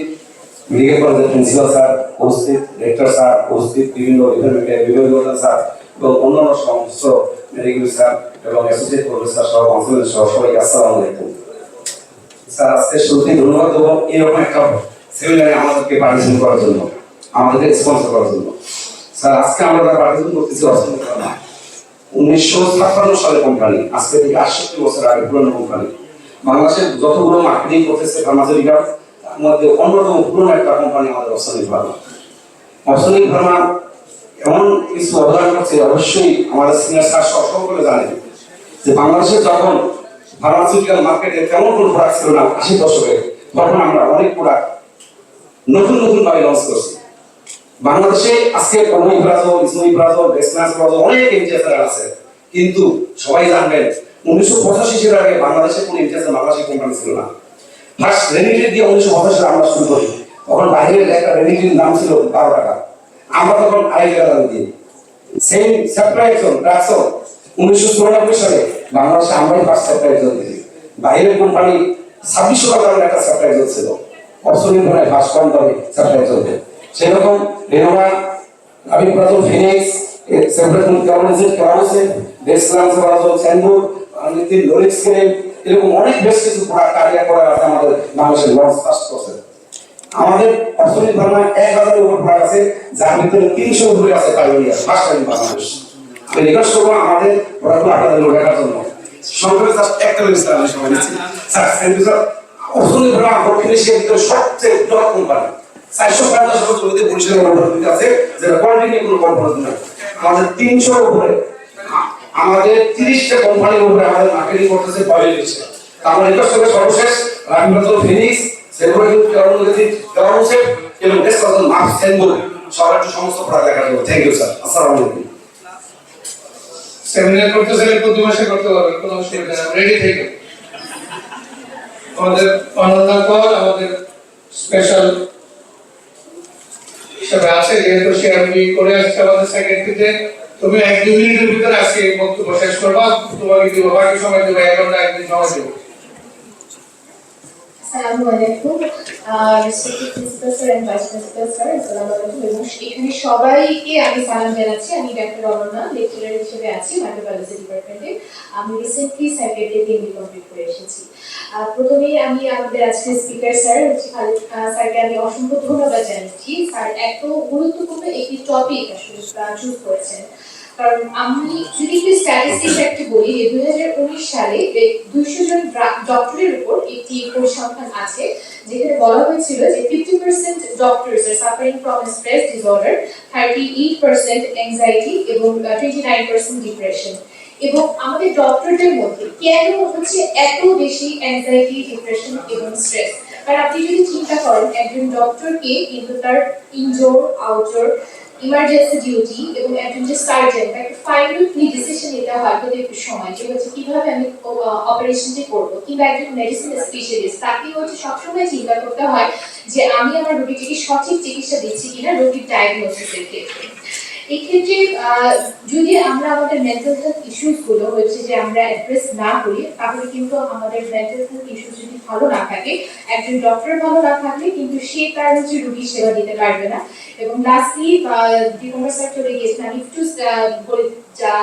মেডিকেল কলেজের প্রিন্সিপাল স্যার, উপস্থিত রেক্টর স্যার, উপস্থিত বিভিন্ন বিভাগীয় স্যার এবং অন্যান্য সমস্ত মেডিকেল স্যার এবং অ্যাসোসিয়েট প্রফেসর সহ কাউন্সিলর সহ সবাইকে আসসালামু আলাইকুম। স্যার আজকে শুরুতেই ধন্যবাদ দেবো এরকম একটা সেমিনারে আমাদেরকে পার্টিসিপেট করার জন্য, আমাদেরকে স্পন্সর করার জন্য। স্যার আজকে আমরা যারা পার্টিসিপেট করতেছি অসংখ্য না, 1956 সালের কোম্পানি, আজকে থেকে 68 বছর আগে পুরনো কোম্পানি। বাংলাদেশের যতগুলো মার্কেটিং করতেছে ফার্মাসিউটিক্যাল, তার মধ্যে অন্যতম পুরনো একটা কোম্পানি আমাদের অপশনিক ফার্মা। অপশনিক ফার্মা এমন কিছু অবদান করছে, অবশ্যই আমাদের সিনিয়র স্যার সকলে জানেন যে বাংলাদেশে যখন ফার্মাসিউটিক্যাল মার্কেটে তেমন কোনো প্রোডাক্ট ছিল না 80 দশকে, তখন আমরা অনেক প্রোডাক্ট নতুন নতুন ভাবে লঞ্চ করছি। বাংলাদেশে আজকে অনেক ইন্টারন্যাশনাল আছে, কিন্তু সবাই জানবেন 1985 সালের আগে বাংলাদেশে কোনো ইন্টারন্যাশনাল বাংলাদেশি কোম্পানি ছিল না। ফার্স্ট রেনিটি দিয়ে 1985 সালে আমরা শুরু করি, তখন বাইরের একটা রেনিটির নাম ছিল 12 টাকা, আমরা তখন 2.5 টাকা দাম দিই। সেম সাপ্লাইজন ট্রাকসন 1994 সালে বাংলাদেশে আমরাই ফার্স্ট সাপ্লাইজন দিই, বাইরের কোম্পানি 2600 টাকার একটা সাপ্লাইজন ছিল, অপশনিক ফার্মায় ফার্স্ট কম দামে সাপ্লাইজন দেয়। সেরকম রেনোভা, আবিপ্রাজল, ফিনিক্স, সেভরাল ক্যারোসেট, ডেসলাম, সেভরাল স্যান্ডো, আনলিমিটেড লোরিক্স ক্রিম, এরকম অনেক বেশ কিছু প্রোডাক্ট কারিয়া করা আছে আমাদের বাংলাদেশের লঞ্চ ফার্স্ট করছে। আমাদের অপশনিক ফার্মায় 1000 এর উপর প্রোডাক্ট আছে, যার ভিতরে 300 উপরে আছে পাইওনিয়ার ফার্স্ট টাইম বাংলাদেশ। আমি রিকোয়েস্ট করব আমাদের প্রোডাক্টগুলো আপনাদের লোক রাখার জন্য। সংক্ষেপে স্যার একটা মিনিট স্যার আমি সময় নিচ্ছি। Sir thank you sir. অপশনিক ফার্মা দক্ষিণ এশিয়ার ভিতরে সবচেয়ে বড় কোম্পানি, 450 বছর ধরে পরিষেবা প্রদান আছে, যেটা কোয়ালিটি নিয়ে কোনো কম্প্রোমাইজ নাই। আমাদের 300 এর উপরে, আমাদের 30টা কোম্পানির উপরে আমাদের মার্কেটিং করতেছে বায়োলিশে। আমরা রিকোয়েস্ট করব সর্বশেষ রাবিপ্রাজল, ফিনিক্স, সেভরাল ক্যারোসেট এবং ডেসলাম, মার্কস সেন্ডো সবার একটু সমস্ত প্রোডাক্ট দেখার জন্য। Thank you sir. আসসালামু আলাইকুম। সেমিনার করতে চাইলে প্রতি মাসে করতে পারবেন, কোনো অসুবিধা নেই, রেডি থেকে। আমাদের অনন্যার পর আমাদের স্পেশাল হিসেবে আছে, যেহেতু সে এমবি করে আসছে আমাদের সেক্রেটারিতে, তুমি 1-2 মিনিটের ভিতরে আজকে বক্তব্য শেষ করবা, তোমাকে দিব বাকি সময় দেবো 1 ঘন্টা, একদিন সময় দেবো। আসসালামু আলাইকুম, respected principal sir and vice principal sir, আসসালামু আলাইকুম। এবং এখানে সবাইকে আমি সালাম জানাচ্ছি। আমি ডাক্তার অনন্যা, লেকচারার হিসেবে আছি মাইক্রোবায়োলজি ডিপার্টমেন্টে। আমি রিসেন্টলি সাইকেট্রি এমবি কমপ্লিট করে এসেছি। প্রথমেই আমি আমাদের আজকের স্পিকার স্যার খালিদ স্যারকে আমি অসংখ্য ধন্যবাদ জানাচ্ছি। স্যার এত গুরুত্বপূর্ণ একটি টপিক আসলে চুজ করেছেন। কারণ আমি যদি একটু স্ট্যাটিস্টিক্স একটু বলি, যে 2019 সালে 200 জন ডক্টরের উপর একটি পরিসংখ্যান আছে, যেখানে বলা হয়েছিল যে 50% doctors are suffering from stress disorder, 38% anxiety এবং 29% ডিপ্রেশন। এবং আমাদের ডক্টরদের মধ্যে কেন হচ্ছে এত বেশি অ্যাংজাইটি, ডিপ্রেশন এবং স্ট্রেস? কারণ আপনি যদি চিন্তা করেন, একজন ডক্টরকে কিন্তু তার ইনডোর, আউটডোর, ইমার্জেন্সি ডিউটি এবং একজন যে সার্জন, তাকে ফাইনালি ডিসিশন নিতে হয় প্রত্যেক সময়, যে হচ্ছে কিভাবে আমি অপারেশনটি করব, কিংবা একজন মেডিসিন স্পেশালিস্ট, তাকে হচ্ছে সবসময় চিন্তা করতে হয় যে আমি আমার রোগীটিকে সঠিক চিকিৎসা দিচ্ছি কিনা রোগীর ডায়াগনোসিসের ক্ষেত্রে। এক্ষেত্রে যদি আমরা আমাদের মেন্টাল হেলথ ইস্যুস গুলো হচ্ছে যে আমরা অ্যাড্রেস না করি, তাহলে কিন্তু আমাদের মেন্টাল হেলথ ইস্যু যদি ভালো না থাকে, একজন ডক্টর ভালো না থাকলে কিন্তু সে তার হচ্ছে রোগীর সেবা দিতে পারবে না। এবং লাস্টলি ডিকমার স্যার চলে গিয়েছেন, আমি একটু বলে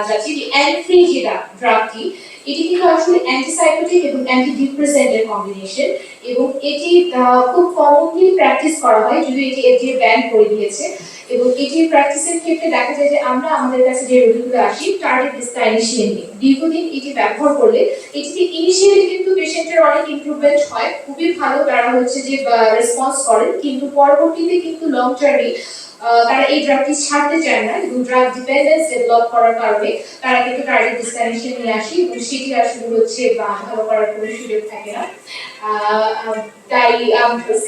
যাচ্ছে যে অ্যানফ্রি যেটা ড্রাগটি, এটি কিন্তু আসলে অ্যান্টিসাইকোটিক এবং অ্যান্টিডিপ্রেসেন্টের কম্বিনেশন, এবং এটি খুব কমনলি প্র্যাকটিস করা হয়, যদি এটি এফডিএ ব্যান করে দিয়েছে। এবং এটি প্র্যাকটিসের ক্ষেত্রে দেখা যায় যে আমরা আমাদের কাছে যে রোগীগুলো আসি টার্গেট ডিসকাইনেশন নিয়ে দীর্ঘদিন এটি ব্যবহার করলে এটিতে ইনিশিয়ালি কিন্তু পেশেন্টের অনেক ইমপ্রুভমেন্ট হয়, খুবই ভালো, তারা হচ্ছে যে রেসপন্স করেন, কিন্তু পরবর্তীতে কিন্তু লং টার্মে তারা এই ড্রাগটি ছাড়তে চায় না, এবং ড্রাগ ডিপেন্ডেন্স ডেভেলপ করার কারণে তারা কিন্তু টার্গেট ডিসকানেকশন নিয়ে আসে, এবং সেটি আসলে হচ্ছে ভালো করার কোনো সুযোগ থাকে না। তাই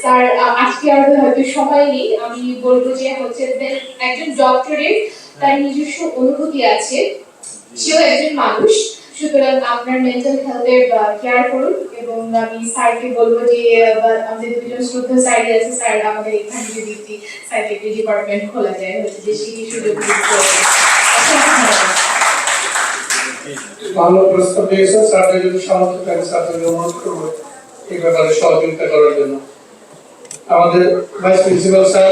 স্যার আজকে আর হয়তো সময় নেই, আমি বলবো যে হচ্ছে একজন ডক্টরের তার নিজস্ব অনুভূতি আছে, সেও একজন মানুষ, সুতরাং আপনার মেন্টাল হেলথের কেয়ার করুন। এবং আমি স্যারকে বলবো যে আমাদের দুজন শ্রদ্ধা স্যার আছে, স্যার আমাদের এখানে যদি একটি সাইকিয়াট্রি ডিপার্টমেন্ট খোলা যায় হচ্ছে যে সেই সুযোগ ভালো প্রস্তাব দিয়েছে, স্যারদের যদি সামর্থ্য থাকে স্যারদের অনুরোধ করবো এই ব্যাপারে সহযোগিতা করার জন্য। আমাদের ভাইস প্রিন্সিপাল স্যার,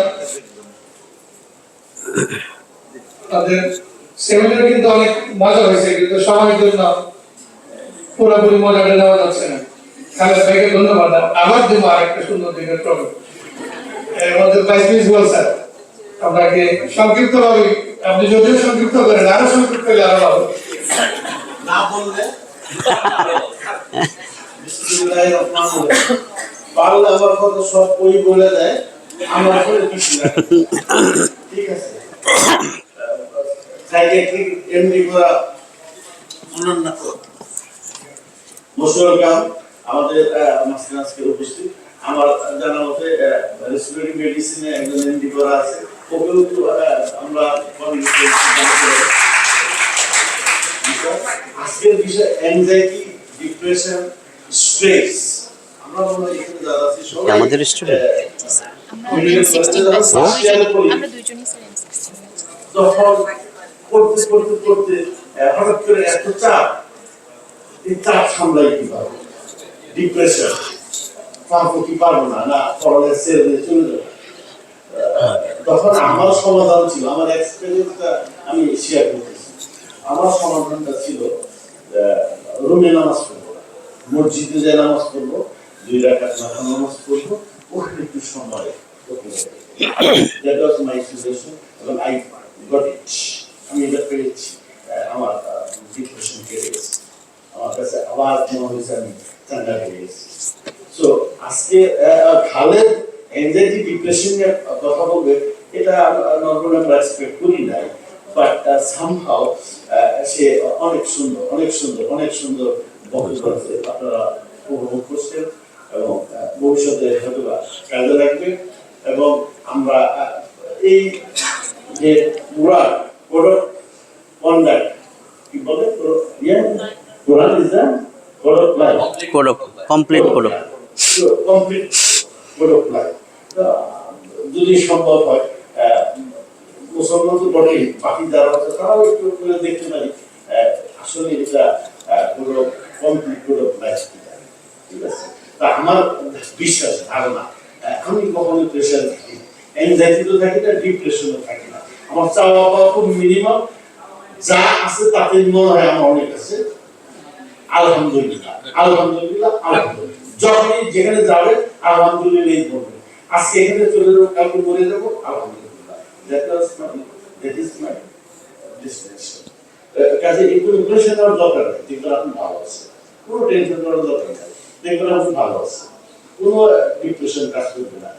তাদের সেমিনার কিন্তু অনেক মজা হয়েছে, কিন্তু সময়ের জন্য পুরোপুরি মজাটা নেওয়া যাচ্ছে না। খালেদ ভাইকে ধন্যবাদ, আবার দেবো আরেকটা সুন্দর দিনের প্রোগ্রাম। আমাদের ভাইস প্রিন্সিপাল স্যার, আপনাকে সংক্ষিপ্ত ভাবে, আপনি যদিও সংক্ষিপ্ত করেন, আরো সংক্ষিপ্ত করলে আরো ভালো। না বললে বিসমিল্লাহির রহমানির রহিম। পারলে আমার কথা সব বই বলে দেয়, আমার করে কিছু না। ঠিক আছে, সাইকিয়াট্রিক এমডি করা অনন্য মোস্ট ওয়েলকাম আমাদের মাস্টার আজকে উপস্থিত। আমার জানা মতে রেসপিরেটরি মেডিসিনে একজন এমডি করা আছে, ওকেও তো আমরা আজকের বিষয় অ্যাংজাইটি, ডিপ্রেশন, স্ট্রেস। আমরা মনে হয় এখানে যারা আছি সবাই আমাদের স্টুডেন্ট আমরা দুইজনই তখন করতে করতে করতে হঠাৎ করে এত চাপ, এই চাপ সামলাই কিভাবে, ডিপ্রেশন পারবো কি পারবো না, না পড়ালে ছেড়ে চলে যাবো। তখন আমার সমাধান ছিল, আমার এক্সপেরিয়েন্সটা আমি শেয়ার করতেছি। আমার সমাধানটা ছিল রুমে নামাজ পড়বো, মসজিদে যে নামাজ পড়বো, 2 রাকাত নফল নামাজ পড়বো, ওখানে একটু সময় that was my suggestion এবং I got it, আমি এটা পেয়েছি, আমার ডিপ্রেশন কেটে গেছে, আমার কাছে আবার মনে হয়েছে আমি চাঙ্গা হয়ে গেছি। সো আজকে খালেদ এনজাইটি ডিপ্রেশন নিয়ে কথা বলবে, এটা নর্মালি আমরা এক্সপেক্ট করি নাই, বাট সামহাউ সে অনেক সুন্দর অনেক সুন্দর অনেক সুন্দর বক্তব্য আছে, আপনারা উপভোগ করছেন এবং ভবিষ্যতে হয়তো কাজে লাগবে। এবং আমরা এই যে পুরা প্রোডাক্ট কন্ডাক্ট কি বলে, কোরআন is the product life, complete করো। কমপ্লিট প্রোডাক্ট লাইফ যদি সম্ভব হয়, মুসলমান তো বটেই, বাকি যারা আছে তারাও একটু করে দেখতে পারি আসলে এটা পুরো কমপ্লিট প্রোডাক্ট লাইফ, ঠিক আছে। তা আমার বিশ্বাস ধারণা, আমি কখনো প্রেশার থাকি, এনজাইটিতে থাকি না, ডিপ্রেশনে থাকি না। আমার চাওয়া পাওয়া খুব মিনিমাম, যা আছে তাতে মনে হয় আমার অনেক আছে। আলহামদুলিল্লাহ আলহামদুলিল্লাহ আলহামদুলিল্লাহ, যখনই যেখানে যাবে আলহামদুলিল্লাহ বলবে। আজকে এখানে চলে যাবো, কালকে মরে যাবো, আলহামদুলিল্লাহ। that is my destination. কাজে এগুলো প্রেশার দেওয়ার দরকার নেই, যেগুলো আপনি ভালো আছে, কোনো টেনশন করার দরকার নেই, যেগুলো আপনি ভালো আছে, কোনো ডিপ্রেশন কাজ করবে না,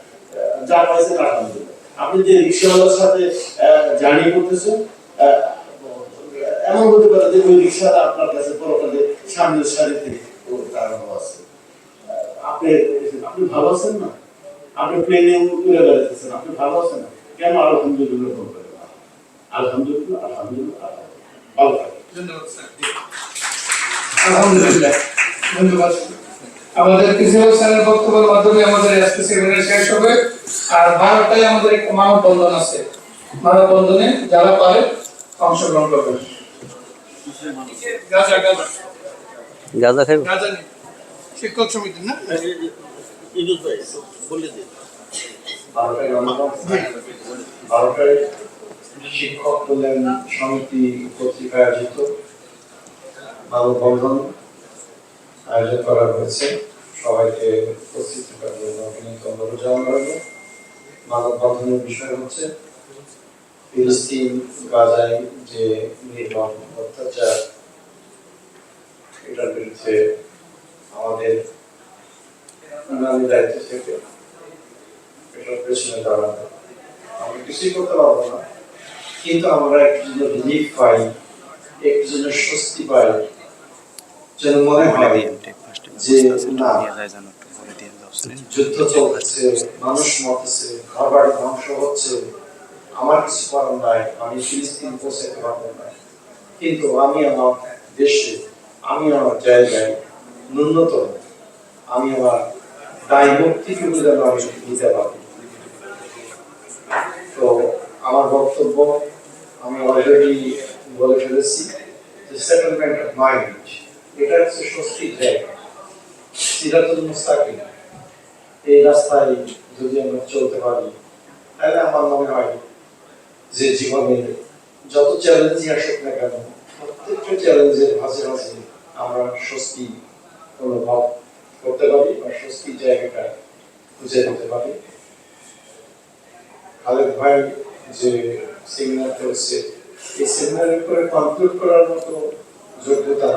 যা পাইছেন আলহামদুলিল্লাহ। আপনি যে রিক্সাওয়ালার সাথে জার্নি করতেছেন, এমন হতে পারে যে ওই রিক্সাটা আপনার কাছে পরকালে সামনের সারিতে দাঁড়ানো আছে, আপনি আপনি ভালো আছেন না, আপনি প্লেনে উড়ে বেড়াতেছেন, আপনি ভালো আছেন না, কেন আলহামদুলিল্লাহ বলবেন না? আলহামদুলিল্লাহ আলহামদুলিল্লাহ ভালো থাকবেন। ধন্যবাদ স্যার। আলহামদুলিল্লাহ, ধন্যবাদ। আমাদের প্রিন্সিপাল স্যারের বক্তব্যের মাধ্যমে আমাদের আজকে সেমিনার শেষ হবে। আর 12টায় আমাদের একটা মানববন্ধন আছে, মানববন্ধনে যারা পারে অংশগ্রহণ করবে। গাঁজা খাইব, শিক্ষক সমিতি না, বলে দিন 12টায় শিক্ষক কল্যাণ সমিতি কর্তৃক আয়োজিত মানববন্ধন আয়োজন করা হয়েছে। সবাইকে উপস্থিত থাকার জন্য বিনীত অনুরোধ জানানো হলো। মানববন্ধনের বিষয় হচ্ছে ফিলিস্তিন গাজায় যে নির্মম অত্যাচার, এটার বিরুদ্ধে আমাদের ইমানি দায়িত্ব থেকে এটার পেছনে দাঁড়ানো। আমরা কিছুই করতে পারবো না, কিন্তু আমরা একটু যেন রিলিফ পাই, একটু যেন স্বস্তি পাই, যেন মনে হয় যে না, যুদ্ধ চলছে, মানুষ মরছে, ঘর বাড়ি ধ্বংস হচ্ছে, আমার কিছু করার নাই, আমি ফিলিস্তিন পৌঁছাতে পারবো না, কিন্তু আমি আমার দেশে, আমি আমার জায়গায় ন্যূনতম আমি আমার দায় মুক্তিটুকু যেন আমি দিতে পারি। তো আমার বক্তব্য আমি অলরেডি বলে ফেলেছি যে সেটেলমেন্ট অফ মাইন্ড, এটা হচ্ছে স্বস্তির জায়গা, সিরাতুল মুস্তাকিম। এই রাস্তায় যদি আমরা চলতে পারি, তাহলে আমার মনে হয় যে জীবনে যত চ্যালেঞ্জই আসুক না কেন, প্রত্যেকটা চ্যালেঞ্জের মাঝে মাঝে আমরা স্বস্তি অনুভব করতে পারি বা স্বস্তির জায়গাটা খুঁজে পেতে পারি। খালেদ ভাই যে সেমিনার করেছে, এই সেমিনারের উপরে কনক্লুড করার মতো যোগ্যতা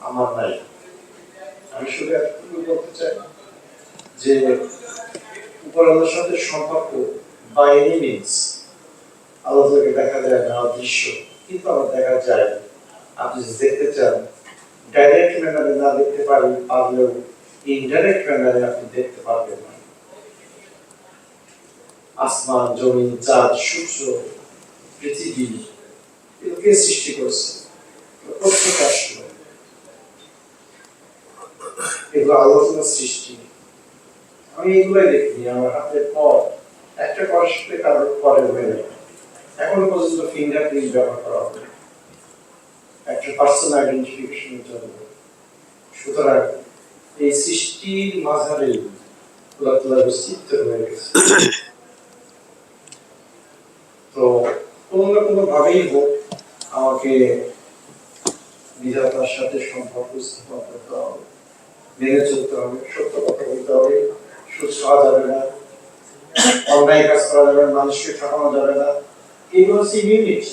আমার নাই। আমি শুধু এতটুকু বলতে চাই যে উপরওয়ালার সাথে সম্পর্ক বাই এনি মিনস, আল্লাহ থেকে দেখা যায় না দৃশ্য, কিন্তু আমার দেখা যায়। আপনি যদি দেখতে চান, ডাইরেক্ট ম্যানারে না দেখতে পারলেও ইনডাইরেক্ট ম্যানারে আপনি দেখতে পারবেন না। আসমান, জমিন, চাঁদ, সূর্য, পৃথিবী, এগুলো কে সৃষ্টি করছে? প্রত্যেক আসলো, এগুলো আল্লাহর সৃষ্টি। আমি এগুলোই দেখিনি। আমার হাতের পর একটা করার সাথে কারোর পরে হয়ে যায়, এখনো পর্যন্ত ফিঙ্গারপ্রিন্ট ব্যবহার করা হবে একটা পার্সোনাল আইডেন্টিফিকেশনের জন্য। সুতরাং এই সৃষ্টির মাঝারে আল্লাহ তাআলার অস্তিত্ব হয়ে গেছে। তো কোনো না কোনো ভাবেই হোক আমাকে বিধাতার সাথে সম্পর্ক স্থাপন করতে হবে, মেনে চলতে হবে, সত্য কথা বলতে হবে, সুদ খাওয়া যাবে না, অন্যায় কাজ করা যাবে না, মানুষকে ঠকানো যাবে না। এগুলো হচ্ছে ইমিউনিটি।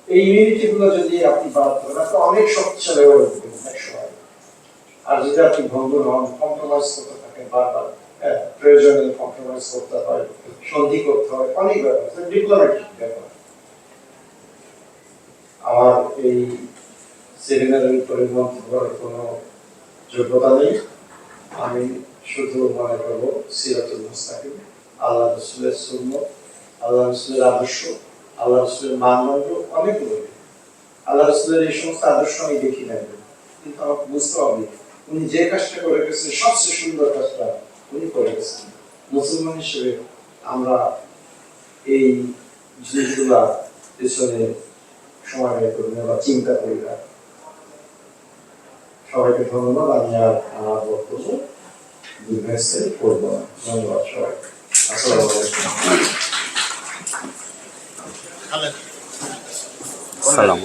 এই ইমিউনিটি গুলো যদি আপনি বাড়াতে পারেন, আপনি অনেক শক্তিশালী হয়ে উঠবেন এক সময়। আর যদি আপনি ভঙ্গুর হন, কম্প্রোমাইজ করতে থাকেন বারবার, প্রয়োজনে কম্প্রোমাইজ করতে হয়, সন্ধি করতে হয়, অনেক ব্যাপার, ডিপ্লোম্যাটিক ব্যাপার। আমার এই সেমিনারের উপরে মন্তব্য করার কোনো যোগ্যতা নেই। আমি শুধু মনে করবো সিরাতুল মুস্তাকিম, আল্লাহ রাসূলের সুন্নাত, আল্লাহ রাসূলের আদর্শ, আল্লাহ রাসূলের মানদণ্ড অনেকগুলো। আল্লাহ রাসূলের এই সমস্ত আদর্শ আমি দেখি নাই, কিন্তু আমাকে বুঝতে হবে উনি যে কাজটা করে গেছেন সবচেয়ে সুন্দর কাজটা উনি করে গেছেন। মুসলমান হিসেবে আমরা এই জিনিসগুলা পেছনে সময় ব্যয় করি না বা চিন্তা করি না। সবাইকে ধন্যবাদ। আমি আর আমার বক্তব্য দীর্ঘায়িত করবো না। ধন্যবাদ সবাইকে। আসসালামু আলাইকুম। সালাম।